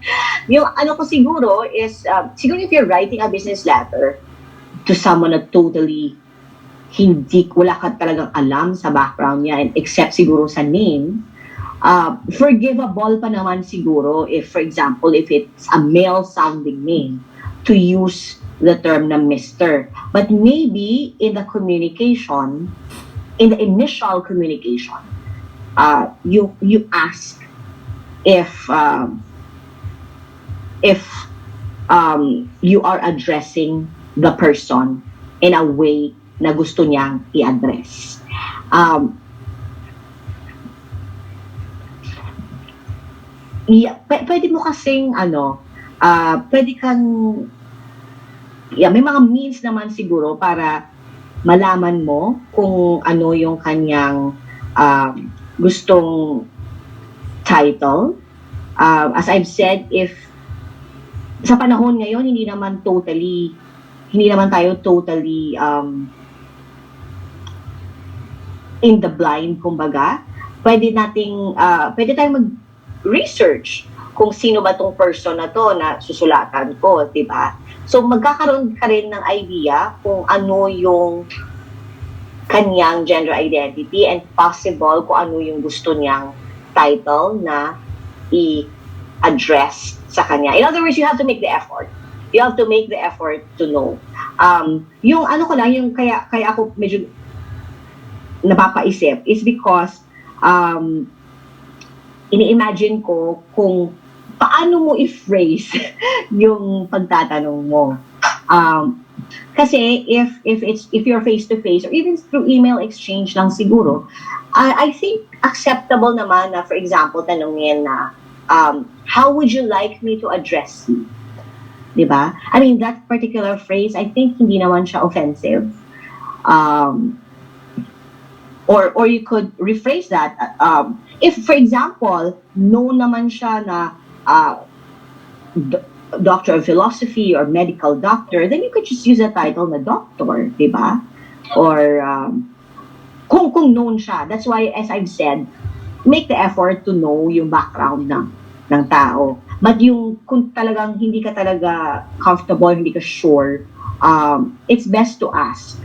Yung ko siguro is, siguro if you're writing a business letter to someone na totally wala ka talagang alam sa background niya, and except siguro sa name, forgivable pa naman siguro if, for example, if it's a male-sounding name, to use the term na Mr. But maybe in the communication, in the initial communication, you ask if you are addressing the person in a way na gusto niyang i-address. Pwede mo kasing pwede kang may mga means naman siguro para malaman mo kung ano yung kanyang gustong title. As I've said, if sa panahon ngayon hindi naman tayo totally in the blind, kumbaga. Pwede tayong mag-research kung sino ba tong person na to na susulatan ko, diba? So magkakaroon ka rin ng idea kung ano yung kanyang gender identity, and possible kung ano yung gusto niyang title na i-address sa kanya. In other words, you have to make the effort. You have to make the effort to know. Yung kaya ako medyo napapaisip is because ini-imagine ko kung paano mo i-phrase yung pagtatanong mo. Kasi if you're face to face or even through email exchange lang siguro, I think acceptable naman na, for example, tanongin na how would you like me to address you? Diba? I mean, that particular phrase, I think hindi naman siya offensive. Or you could rephrase that. If, for example, known naman siya na Doctor of Philosophy or medical doctor, then you could just use a title na doctor, diba? Or kung known siya. That's why, as I've said, make the effort to know yung background ng tao. But yung kung talagang hindi ka talaga comfortable, hindi ka sure, it's best to ask.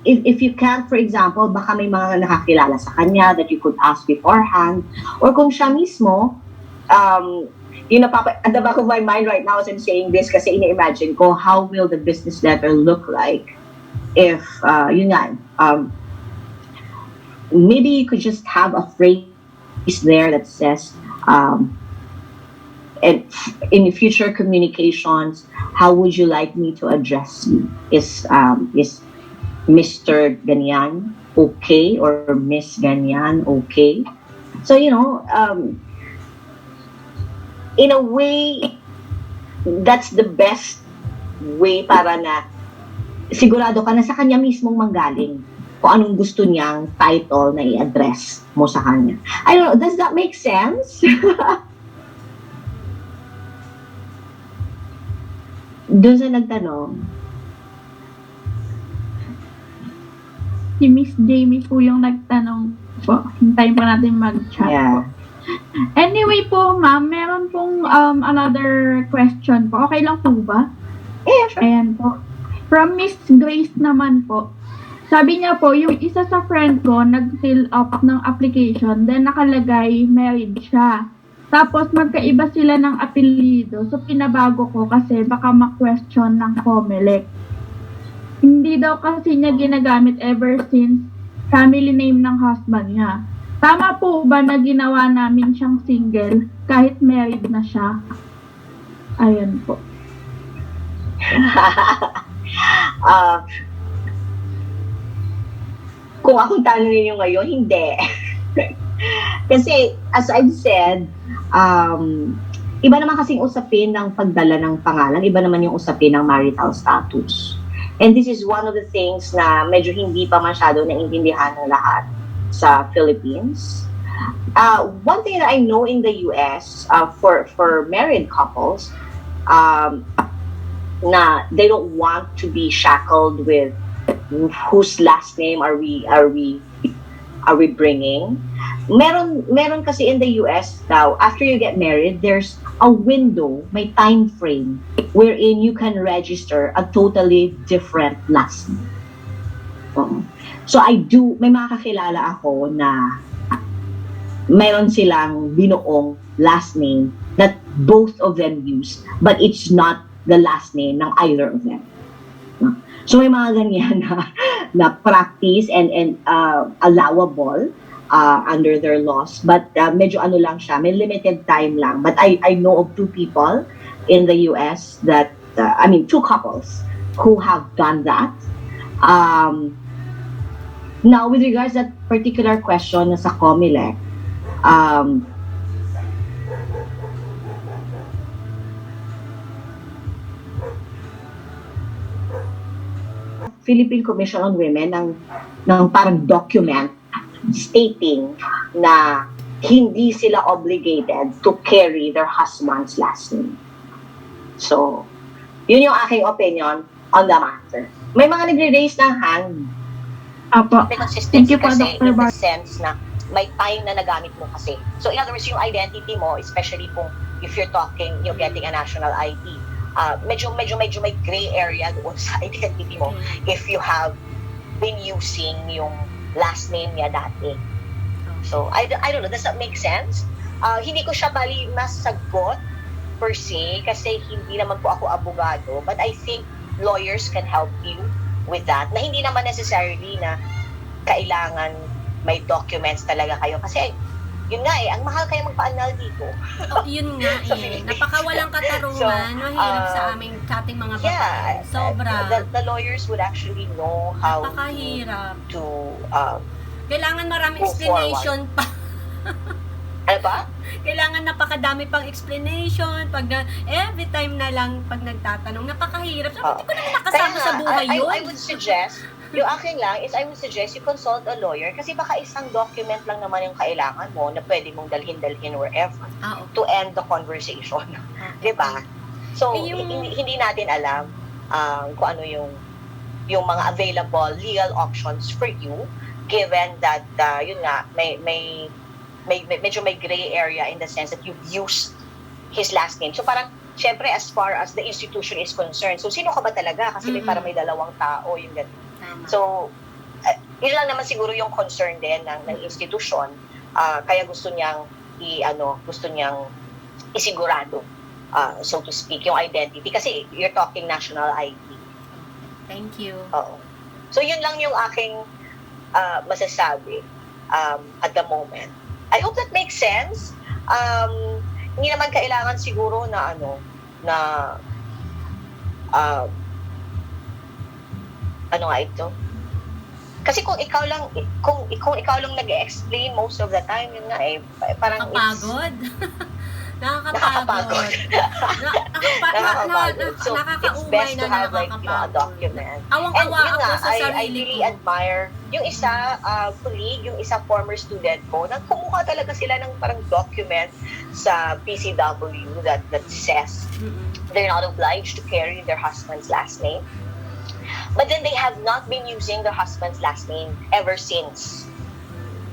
If you can't, for example, baka may mga nakakilala sa kanya that you could ask beforehand, or kung siya mismo, at the back of my mind right now as I'm saying this, kasi ina-imagine ko, how will the business letter look like if, maybe you could just have a phrase there that says, and in future communications, how would you like me to address you? Is Mr. Ganyan okay, or Miss Ganyan okay? So, in a way, that's the best way para na sigurado ka na sa kanya mismong manggaling kung anong gusto niyang title na i-address mo sa kanya. I don't know, does that make sense? Doon sa nagtanong. Si Miss Jamie po yung nagtanong po. Hintayin po natin mag-chat po. Anyway po, ma'am, meron pong another question po. Okay lang po ba? Yeah, sure. Ayan po. From Miss Grace naman po. Sabi niya po, yung isa sa friend ko nag-fill up ng application, then nakalagay married siya. Tapos magkaiba sila ng apelyido. So pinabago ko kasi baka ma-question ng COMELEC. Hindi daw kasi niya ginagamit ever since family name ng husband niya. Tama po ba na ginawa namin siyang single kahit married na siya? Ayan po. Kung akong tanongin nyo ngayon, hindi. Kasi, as I've said, iba naman kasing usapin ng pagdala ng pangalan, iba naman yung usapin ng marital status. And this is one of the things na medyo hindi pa masyado naintindihan ng lahat sa Philippines. One thing that I know in the US, for married couples, na they don't want to be shackled with whose last name are we bringing. Meron kasi in the US daw, after you get married, there's a window, may time frame wherein you can register a totally different last name. So may mga kakilala ako na mayroon silang binuong last name that both of them use, but it's not the last name ng either of them. So may mga ganyan na practice and allowable under their laws, but medyo ano lang siya, may limited time lang. But I know of 2 people in the US that, 2 couples who have done that. Now, with regards to that particular question na sa COMELEC, Philippine Commission on Women ng parang document stating na hindi sila obligated to carry their husband's last name. So, yun yung aking opinion on the matter. May mga nagre-raise ng hand. Apo. Thank you po, kasi Dr. in the Bar. sense na may time na nagamit mo kasi. So, in other words, yung identity mo, especially kung if you're talking, you're getting a national ID, medyo may gray area doon sa identity mo if you have been using yung last name niya dati. So, I don't know, does that make sense? Hindi ko siya bali masagot per se kasi hindi naman po ako abogado, but I think lawyers can help you with that, na hindi naman necessarily na kailangan may documents talaga kayo kasi yun nga ang mahal kayo magpa-annul dito. Yun nga napakawalang katarungan, mahirap sa aming ating mga babae. Yeah, Sobra. The lawyers would actually know how Napakahirap. to Kailangan maraming move explanation pa. ano ba? Kailangan napakadami pang explanation every time na lang pag nagtatanong, napakahirap. So, hindi ko naman makasama sa buhay yun. I would suggest, yung akin lang is I would suggest you consult a lawyer kasi baka isang document lang naman yung kailangan mo na pwede mong dalhin wherever to end the conversation. Diba? So, hindi natin alam kung ano yung mga available legal options for you given that, yun nga, medyo may gray area in the sense that you've used his last name. So parang, syempre, as far as the institution is concerned, so sino ka ba talaga? Kasi parang may dalawang tao yung ganun. So, yun lang naman siguro yung concern din ng institution. Kaya gusto niyang isigurado, so to speak, yung identity. Kasi you're talking national ID. Thank you. Oo. So yun lang yung aking masasabi at the moment. I hope that makes sense. Hindi naman kailangan siguro na ano nga ito? Kasi kung ikaw lang nag-explain most of the time, yun nga parang nakakapagod. Nakakapagod. So, it's best to have like, a document. Awang-awa ako sa I sarili really ko. admire yung isa colleague, yung isa former student ko, nagkumuha talaga sila ng parang document sa PCW that says they're not obliged to carry their husband's last name. But then they have not been using their husband's last name ever since.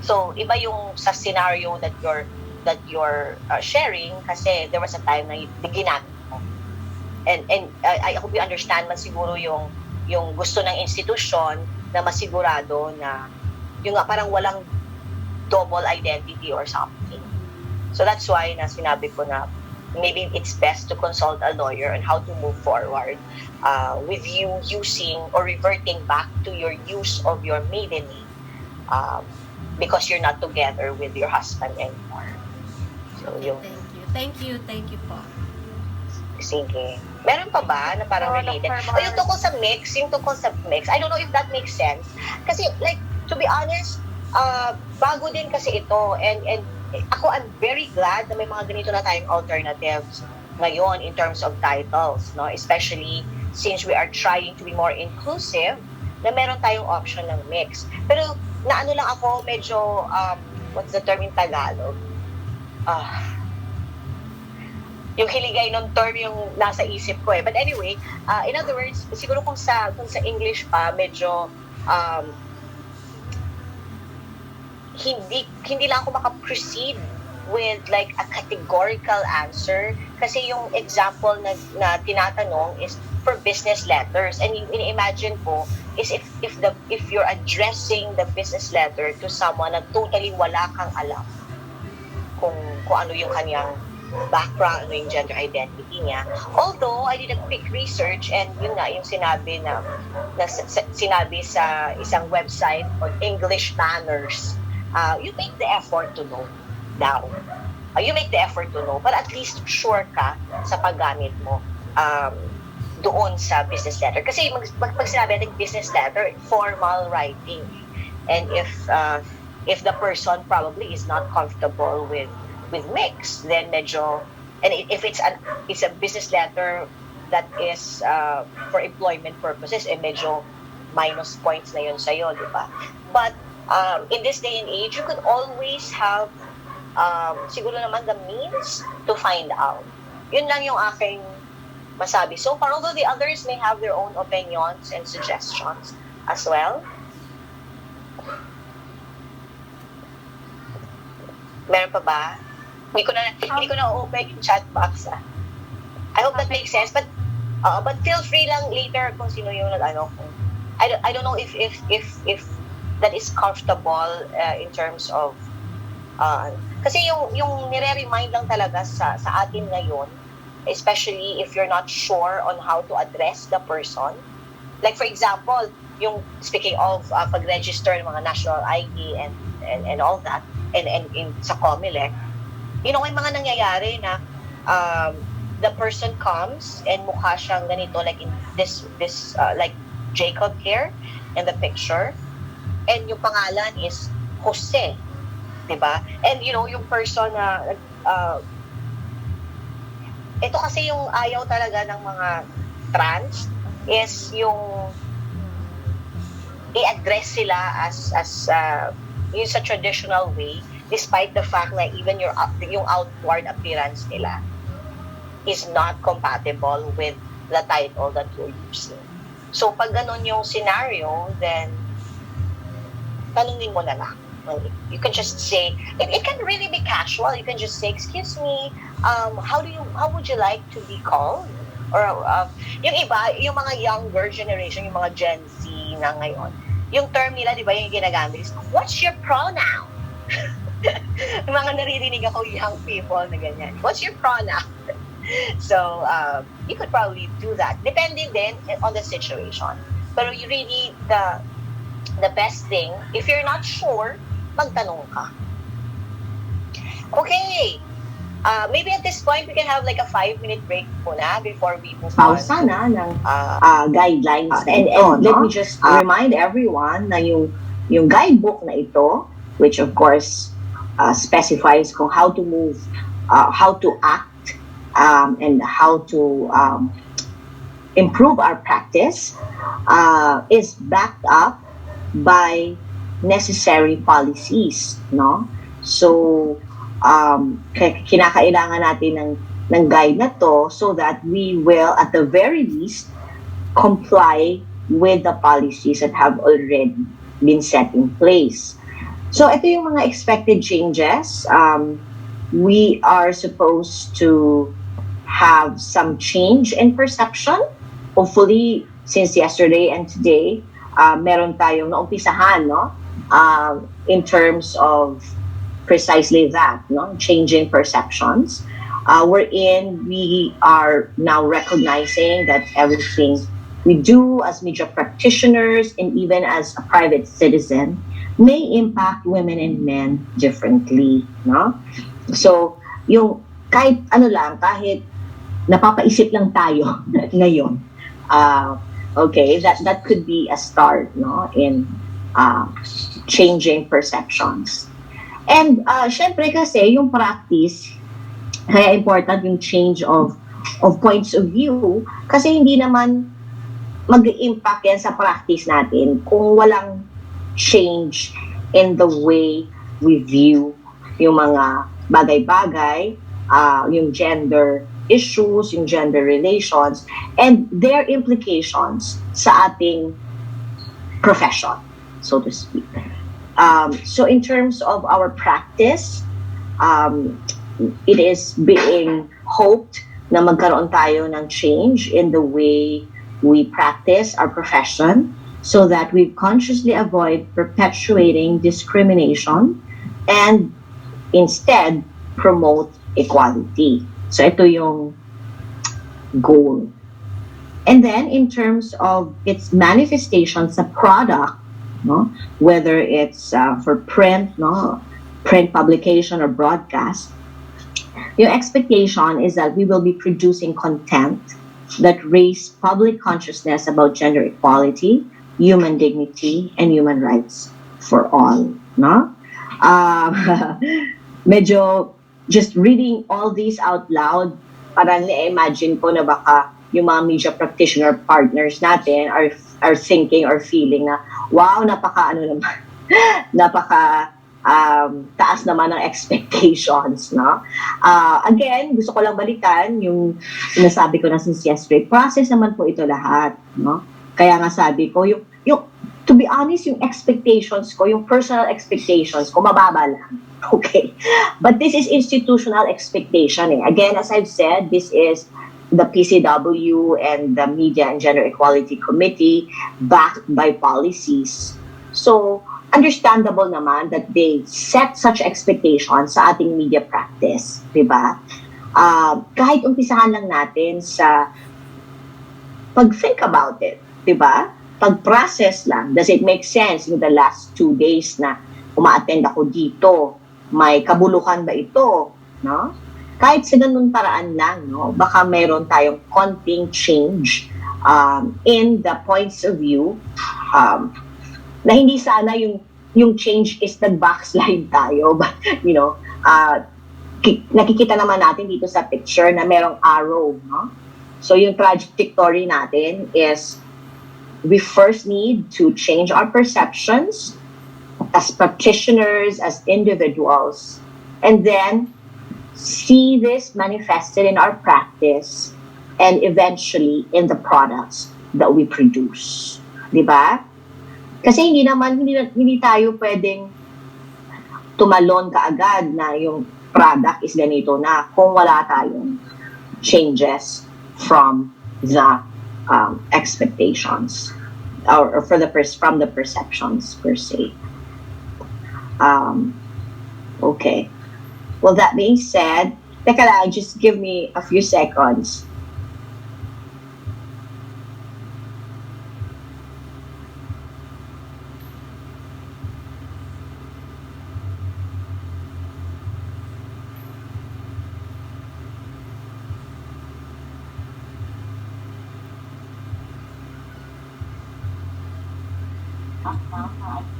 So, iba yung sa scenario that you're sharing kasi there was a time na ginamit mo. And I hope you understand man siguro yung gusto ng institusyon na masigurado na yung nga parang walang double identity or something. So that's why na sinabi ko na maybe it's best to consult a lawyer on how to move forward with you using or reverting back to your use of your maiden name um, because you're not together with your husband anymore. So, yung Thank you po. sige. Meron pa ba na parang related? O yung tungkol sa mix, I don't know if that makes sense. Kasi like, to be honest, bago din kasi ito, and ako, I'm very glad na may mga ganito na tayong alternatives ngayon in terms of titles, no? Especially since we are trying to be more inclusive, na meron tayong option ng mix. Pero naano lang ako, medyo, what's the term in Tagalog? Yung hiligay ng term yung nasa isip ko eh. But anyway, in other words, siguro kung sa English pa, medyo hindi lang ako makaproceed with like a categorical answer kasi yung example na tinatanong is for business letters, and imagine ko is if you're addressing the business letter to someone na totally wala kang alam kung ano yung kanyang background, ano yung gender identity niya. Although I did a quick research, and yun nga yung sinabi sinabi sa isang website on English Manners, you make the effort to know daw. You make the effort to know, but at least sure ka sa paggamit mo doon sa business letter. Kasi pag sinabi natin business letter, formal writing. And if the person probably is not comfortable with mix, then medyo, and if it's a business letter that is for employment purposes, medyo minus points na yun sa'yo, di ba? But in this day and age, you could always have siguro naman the means to find out. Yun lang yung aking masabi. So far, although the others may have their own opinions and suggestions as well. Meron pa ba? Hindi ko na open yung chat box. I hope that makes sense, but feel free lang later kung sino yung I don't know if that is comfortable in terms of kasi yung nire-remind lang talaga sa atin ngayon, especially if you're not sure on how to address the person. Like for example, yung speaking of pag-register ng mga national ID and all that, and in sa COMELEC, may mga nangyayari na the person comes and mukha siyang ganito, like in this like Jacob here in the picture, and yung pangalan is Jose, diba? And yung person na ito kasi yung ayaw talaga ng mga trans is yung i-address sila as yung sa traditional way, despite the fact na even yung outward appearance nila is not compatible with the title that you're using. So pag ganun yung scenario, then tanungin mo na lang. You can just say, it can really be casual. You can just say, excuse me, how would you like to be called? Or yung iba, yung mga younger generation, yung mga Gen Z na ngayon, yung term nila, di ba, yung ginagamit is, what's your pronoun? Yung mga naririnig ako, young people na ganyan. What's your pronoun? So, you could probably do that. Depending din on the situation. Pero you really, the best thing, if you're not sure, magtanong ka. Okay. Maybe at this point, we can have like a 5-minute break muna before we move on. Pausa na ng guidelines. And let me just remind everyone na yung guidebook na ito, which of course specifies kung how to move, how to act, and how to improve our practice, is backed up by necessary policies, no? So, kinakailangan natin ng guide na to so that we will, at the very least, comply with the policies that have already been set in place. So, ito yung mga expected changes. We are supposed to have some change in perception. Hopefully, since yesterday and today, meron tayong naumpisahan, no? In terms of precisely that, no? Changing perceptions. Wherein we are now recognizing that everything we do as media practitioners and even as a private citizen may impact women and men differently, no? So, yung kahit ano lang, kahit napapaisip lang tayo ngayon, okay, that could be a start, no, in changing perceptions. And syempre kasi yung practice, kaya important yung change of points of view, kasi hindi naman mag-impact yan sa practice natin kung walang change in the way we view yung mga bagay-bagay, yung gender issues, yung gender relations, and their implications sa ating profession, so to speak. So in terms of our practice, it is being hoped na magkaroon tayo ng change in the way we practice our profession so that we consciously avoid perpetuating discrimination and instead promote equality. So ito yung goal. And then in terms of its manifestation sa product, no, whether it's for print, no, print publication or broadcast, your expectation is that we will be producing content that raise public consciousness about gender equality, human dignity, and human rights for all. No? Medyo just reading all these out loud, parang na-imagine ko na baka yung mga media practitioner partners natin are thinking or feeling na, wow, napaka taas naman ng expectations, no? Again, gusto ko lang balikan yung sinasabi ko na since yesterday, process naman po ito lahat, no? Kaya nga sabi ko, yung to be honest, yung expectations ko, yung personal expectations ko, mababa lang. Okay? But this is institutional expectation. Eh. Again, as I've said, this is the PCW and the Media and Gender Equality Committee backed by policies. So, understandable naman that they set such expectations sa ating media practice, di ba? Kahit umpisahan lang natin sa pag-think about it, di ba? Pag-process lang, does it make sense in the last 2 days na uma-attend ako dito? May kabuluhan ba ito? No? Kahit sa ganun paraan lang, no? Baka meron tayong konting change in the points of view na hindi sana yung change is nag-backslide tayo. But, you know, nakikita naman natin dito sa picture na merong arrow. No? So yung trajectory natin is we first need to change our perceptions as practitioners, as individuals, and then see this manifested in our practice and eventually in the products that we produce. Diba? Kasi hindi tayo pwedeng tumalon kaagad na yung product is ganito na kung wala tayong changes from the expectations or from the perceptions per se. Okay. Well, that being said, teka lang, just give me a few seconds.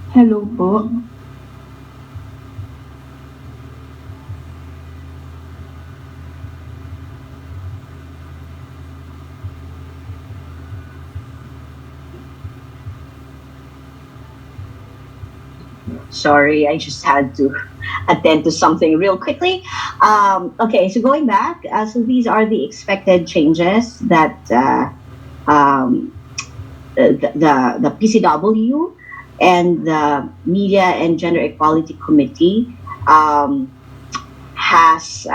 Hello po. Sorry, I just had to attend to something real quickly. Okay, so going back, so these are the expected changes that the PCW and the Media and Gender Equality Committee has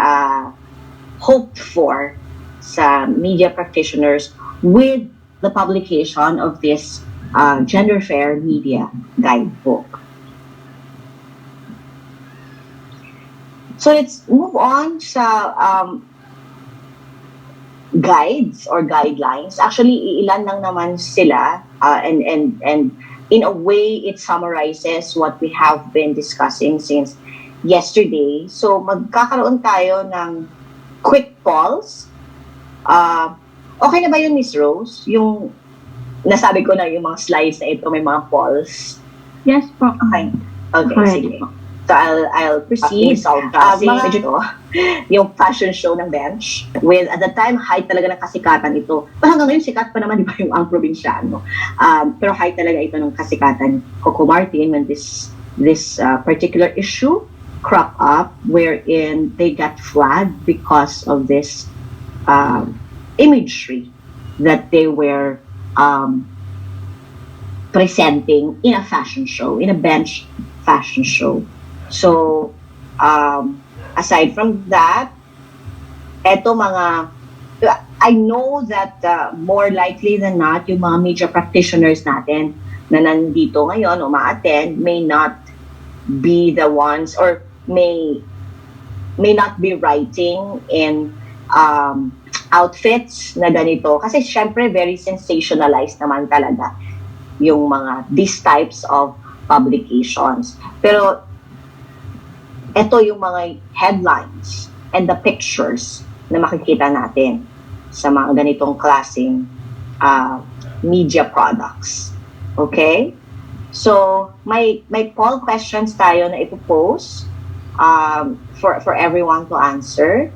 hoped for sa media practitioners with the publication of this Gender Fair Media Guidebook. So let's move on sa guides or guidelines. Actually, ilan lang naman sila and in a way, it summarizes what we have been discussing since yesterday. So, magkakaroon tayo ng quick polls. Okay na ba yun, Miss Rose? Yung nasabi ko na yung mga slides na ito, may mga polls. Yes po. Okay. Okay, Alright sige. So, I'll proceed. Yung fashion show ng bench. With, at the time, height talaga ng kasikatan ito. Pero hanggang ngayon, sikat pa naman, di ba, yung ang probinsyano. Pero height talaga ito ng kasikatan. Coco Martin, when this particular issue cropped up, wherein they got flagged because of this imagery that they were presenting in a fashion show, in a bench fashion show. So, aside from that, I know that more likely than not, yung mga media practitioners natin na nandito ngayon, umaattend, may not be the ones, or may not be writing in outfits na ganito. Kasi syempre, very sensationalized naman talaga yung these types of publications. Pero ito yung mga headlines and the pictures na makikita natin sa mga ganitong klaseng media products. Okay? So, may poll questions tayo na ipopose for everyone to answer.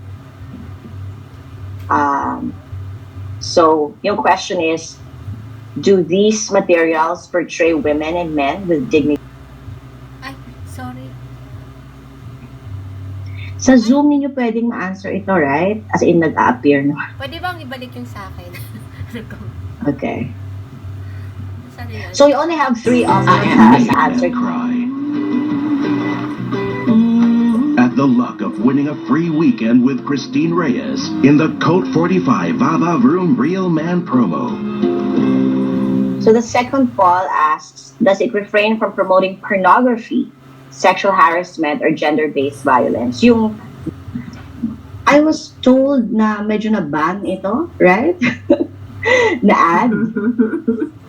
So, yung question is, do these materials portray women and men with dignity? Ay, sorry. Sa Zoom ninyo pwedeng ma-answer ito, right? As in, nag-a-appear naman. Pwede bang ibalik yung sa akin? Okay. Saan yun? So, we only have 3 options to answer. At the luck of winning a free weekend with Christine Reyes in the Coat 45 Vava Vroom Real Man promo. So the second poll asks, does it refrain from promoting pornography, sexual harassment, or gender-based violence? I was told na medyo na-ban ito, right? Na ad.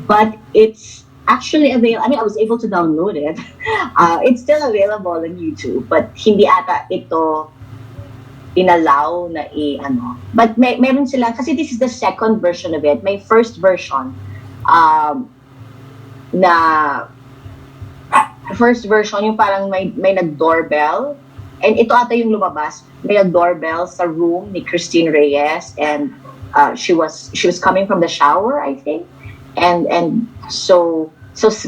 But it's actually available. I mean, I was able to download it. It's still available on YouTube, but hindi ata ito inallow na But meron sila, kasi this is the second version of it. May first version, first version yung parang may nag-doorbell, and ito ata yung lumabas, may nag-doorbell sa room ni Christine Reyes, and she was coming from the shower, I think, and so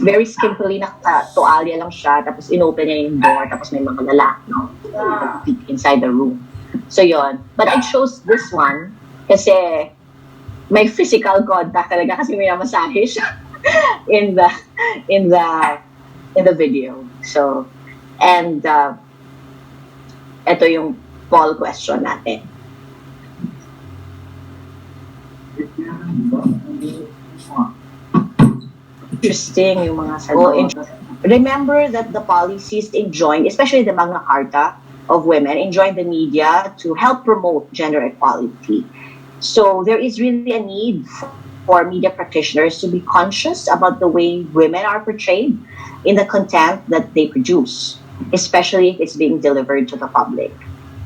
very skimpily nakatualya lang siya, tapos inopen niya yung door, tapos may mga lalaki inside the room. So yon, but I chose this one kasi may physical contact talaga, kasi may namasahe siya in the video. So, and ito yung poll question natin. Interesting yung mga sagot. Remember that the policies enjoined, especially the Magna Carta of women, enjoined the media to help promote gender equality. So there is really a need for media practitioners to be conscious about the way women are portrayed in the content that they produce, especially if it's being delivered to the public.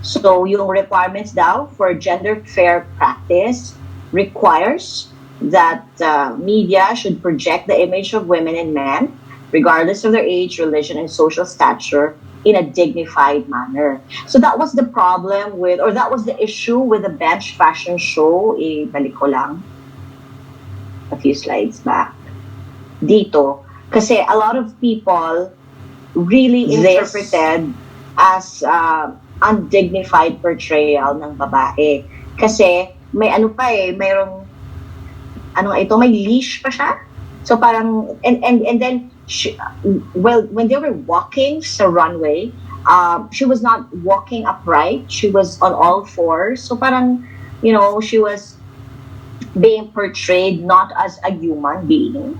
So yung requirements daw for gender fair practice requires that media should project the image of women and men, regardless of their age, religion, and social stature, in a dignified manner. So that was the problem with, or that was the issue with the bench fashion show. Balik ko lang a few slides back. Dito, kasi a lot of people really interpreted as undignified portrayal ng babae. Kasi may mayroong may leash pa siya. So parang, and then, when they were walking sa runway, she was not walking upright. She was on all fours. So parang, she was being portrayed not as a human being,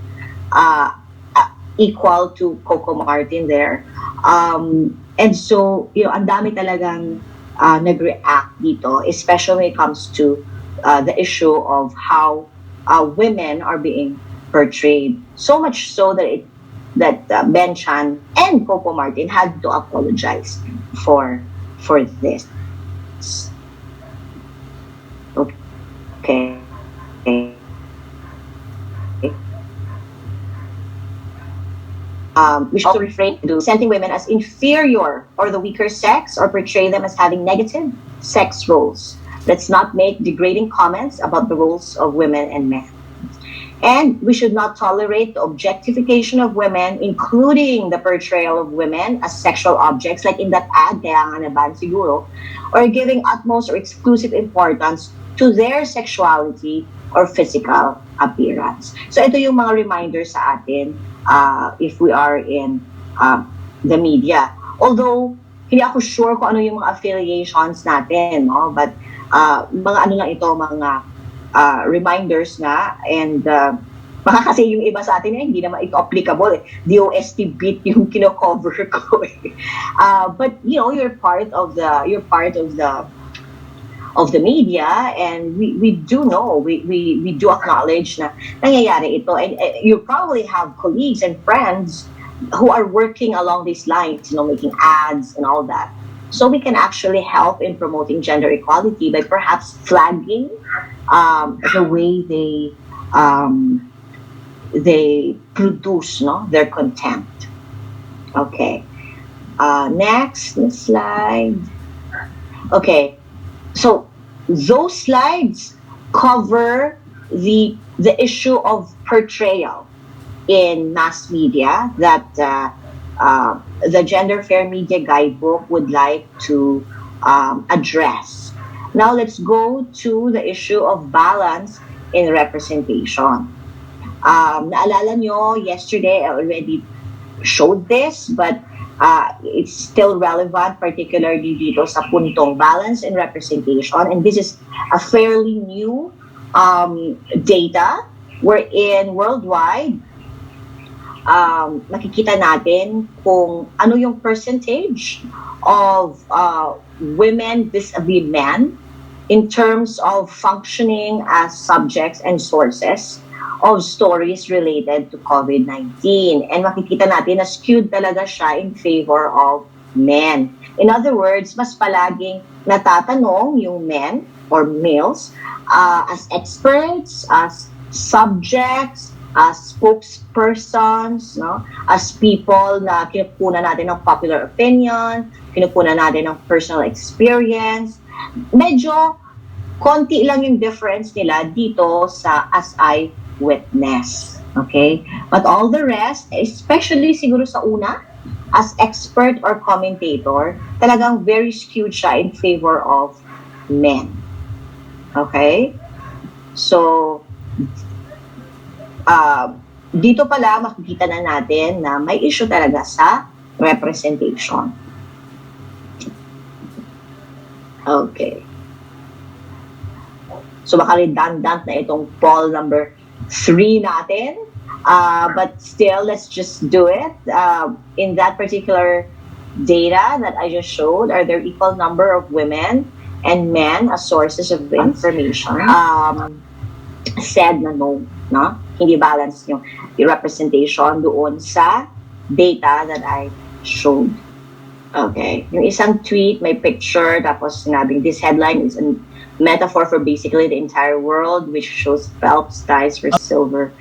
equal to Coco Martin there. And so, ang dami talagang nag-react dito, especially when it comes to the issue of how women are being portrayed. So much so that that Ben Chan and Coco Martin had to apologize for this. Okay. We should also refrain to presenting women as inferior or the weaker sex or portray them as having negative sex roles. Let's not make degrading comments about the roles of women and men. And we should not tolerate the objectification of women, including the portrayal of women as sexual objects, like in that ad, kaya nga naban siguro, or giving utmost or exclusive importance to their sexuality or physical appearance. So ito yung mga reminders sa atin if we are in the media. Although, hindi ako sure kung ano yung mga affiliations natin, no? But mga ano lang ito, mga reminders na, and baka kasi yung iba sa atin hindi naman ito applicable. DOST-beat yung kino-cover ko. But you know, you're part of the media, and we do know, we do acknowledge na nangyayari ito, and you probably have colleagues and friends who are working along these lines, you know, making ads and all that. So we can actually help in promoting gender equality by perhaps flagging the way they produce, no, their content. Okay. Next slide. Okay. So those slides cover the issue of portrayal in mass media that the Gender Fair Media Guidebook would like to address. Now let's go to the issue of balance in representation. Naalala nyo, yesterday I already showed this, but it's still relevant, particularly dito sa puntong balance in representation. And this is a fairly new data wherein worldwide, makikita natin kung ano yung percentage of women vis-a-vis men in terms of functioning as subjects and sources of stories related to COVID-19. And makikita natin na skewed talaga siya in favor of men. In other words, mas palaging natatanong yung men or males as experts, as subjects, as spokespersons, no? As people na kinukunan natin ng popular opinion, kinukunan natin ng personal experience. Medyo konti lang yung difference nila dito sa as I witness. Okay? But all the rest, especially siguro sa una, as expert or commentator, talagang very skewed siya in favor of men. Okay? So, dito pala makikita na natin na may issue talaga sa representation. Okay. So baka redundant na itong poll number 3 natin. But still, let's just do it. In that particular data that I just showed, are there equal number of women and men as sources of information? Said na no, no? Hindi balance yung representation doon sa data that I showed. Okay. Yung isang tweet, may picture, tapos sinabing this headline is a metaphor for basically the entire world, which shows Phelps ties for silver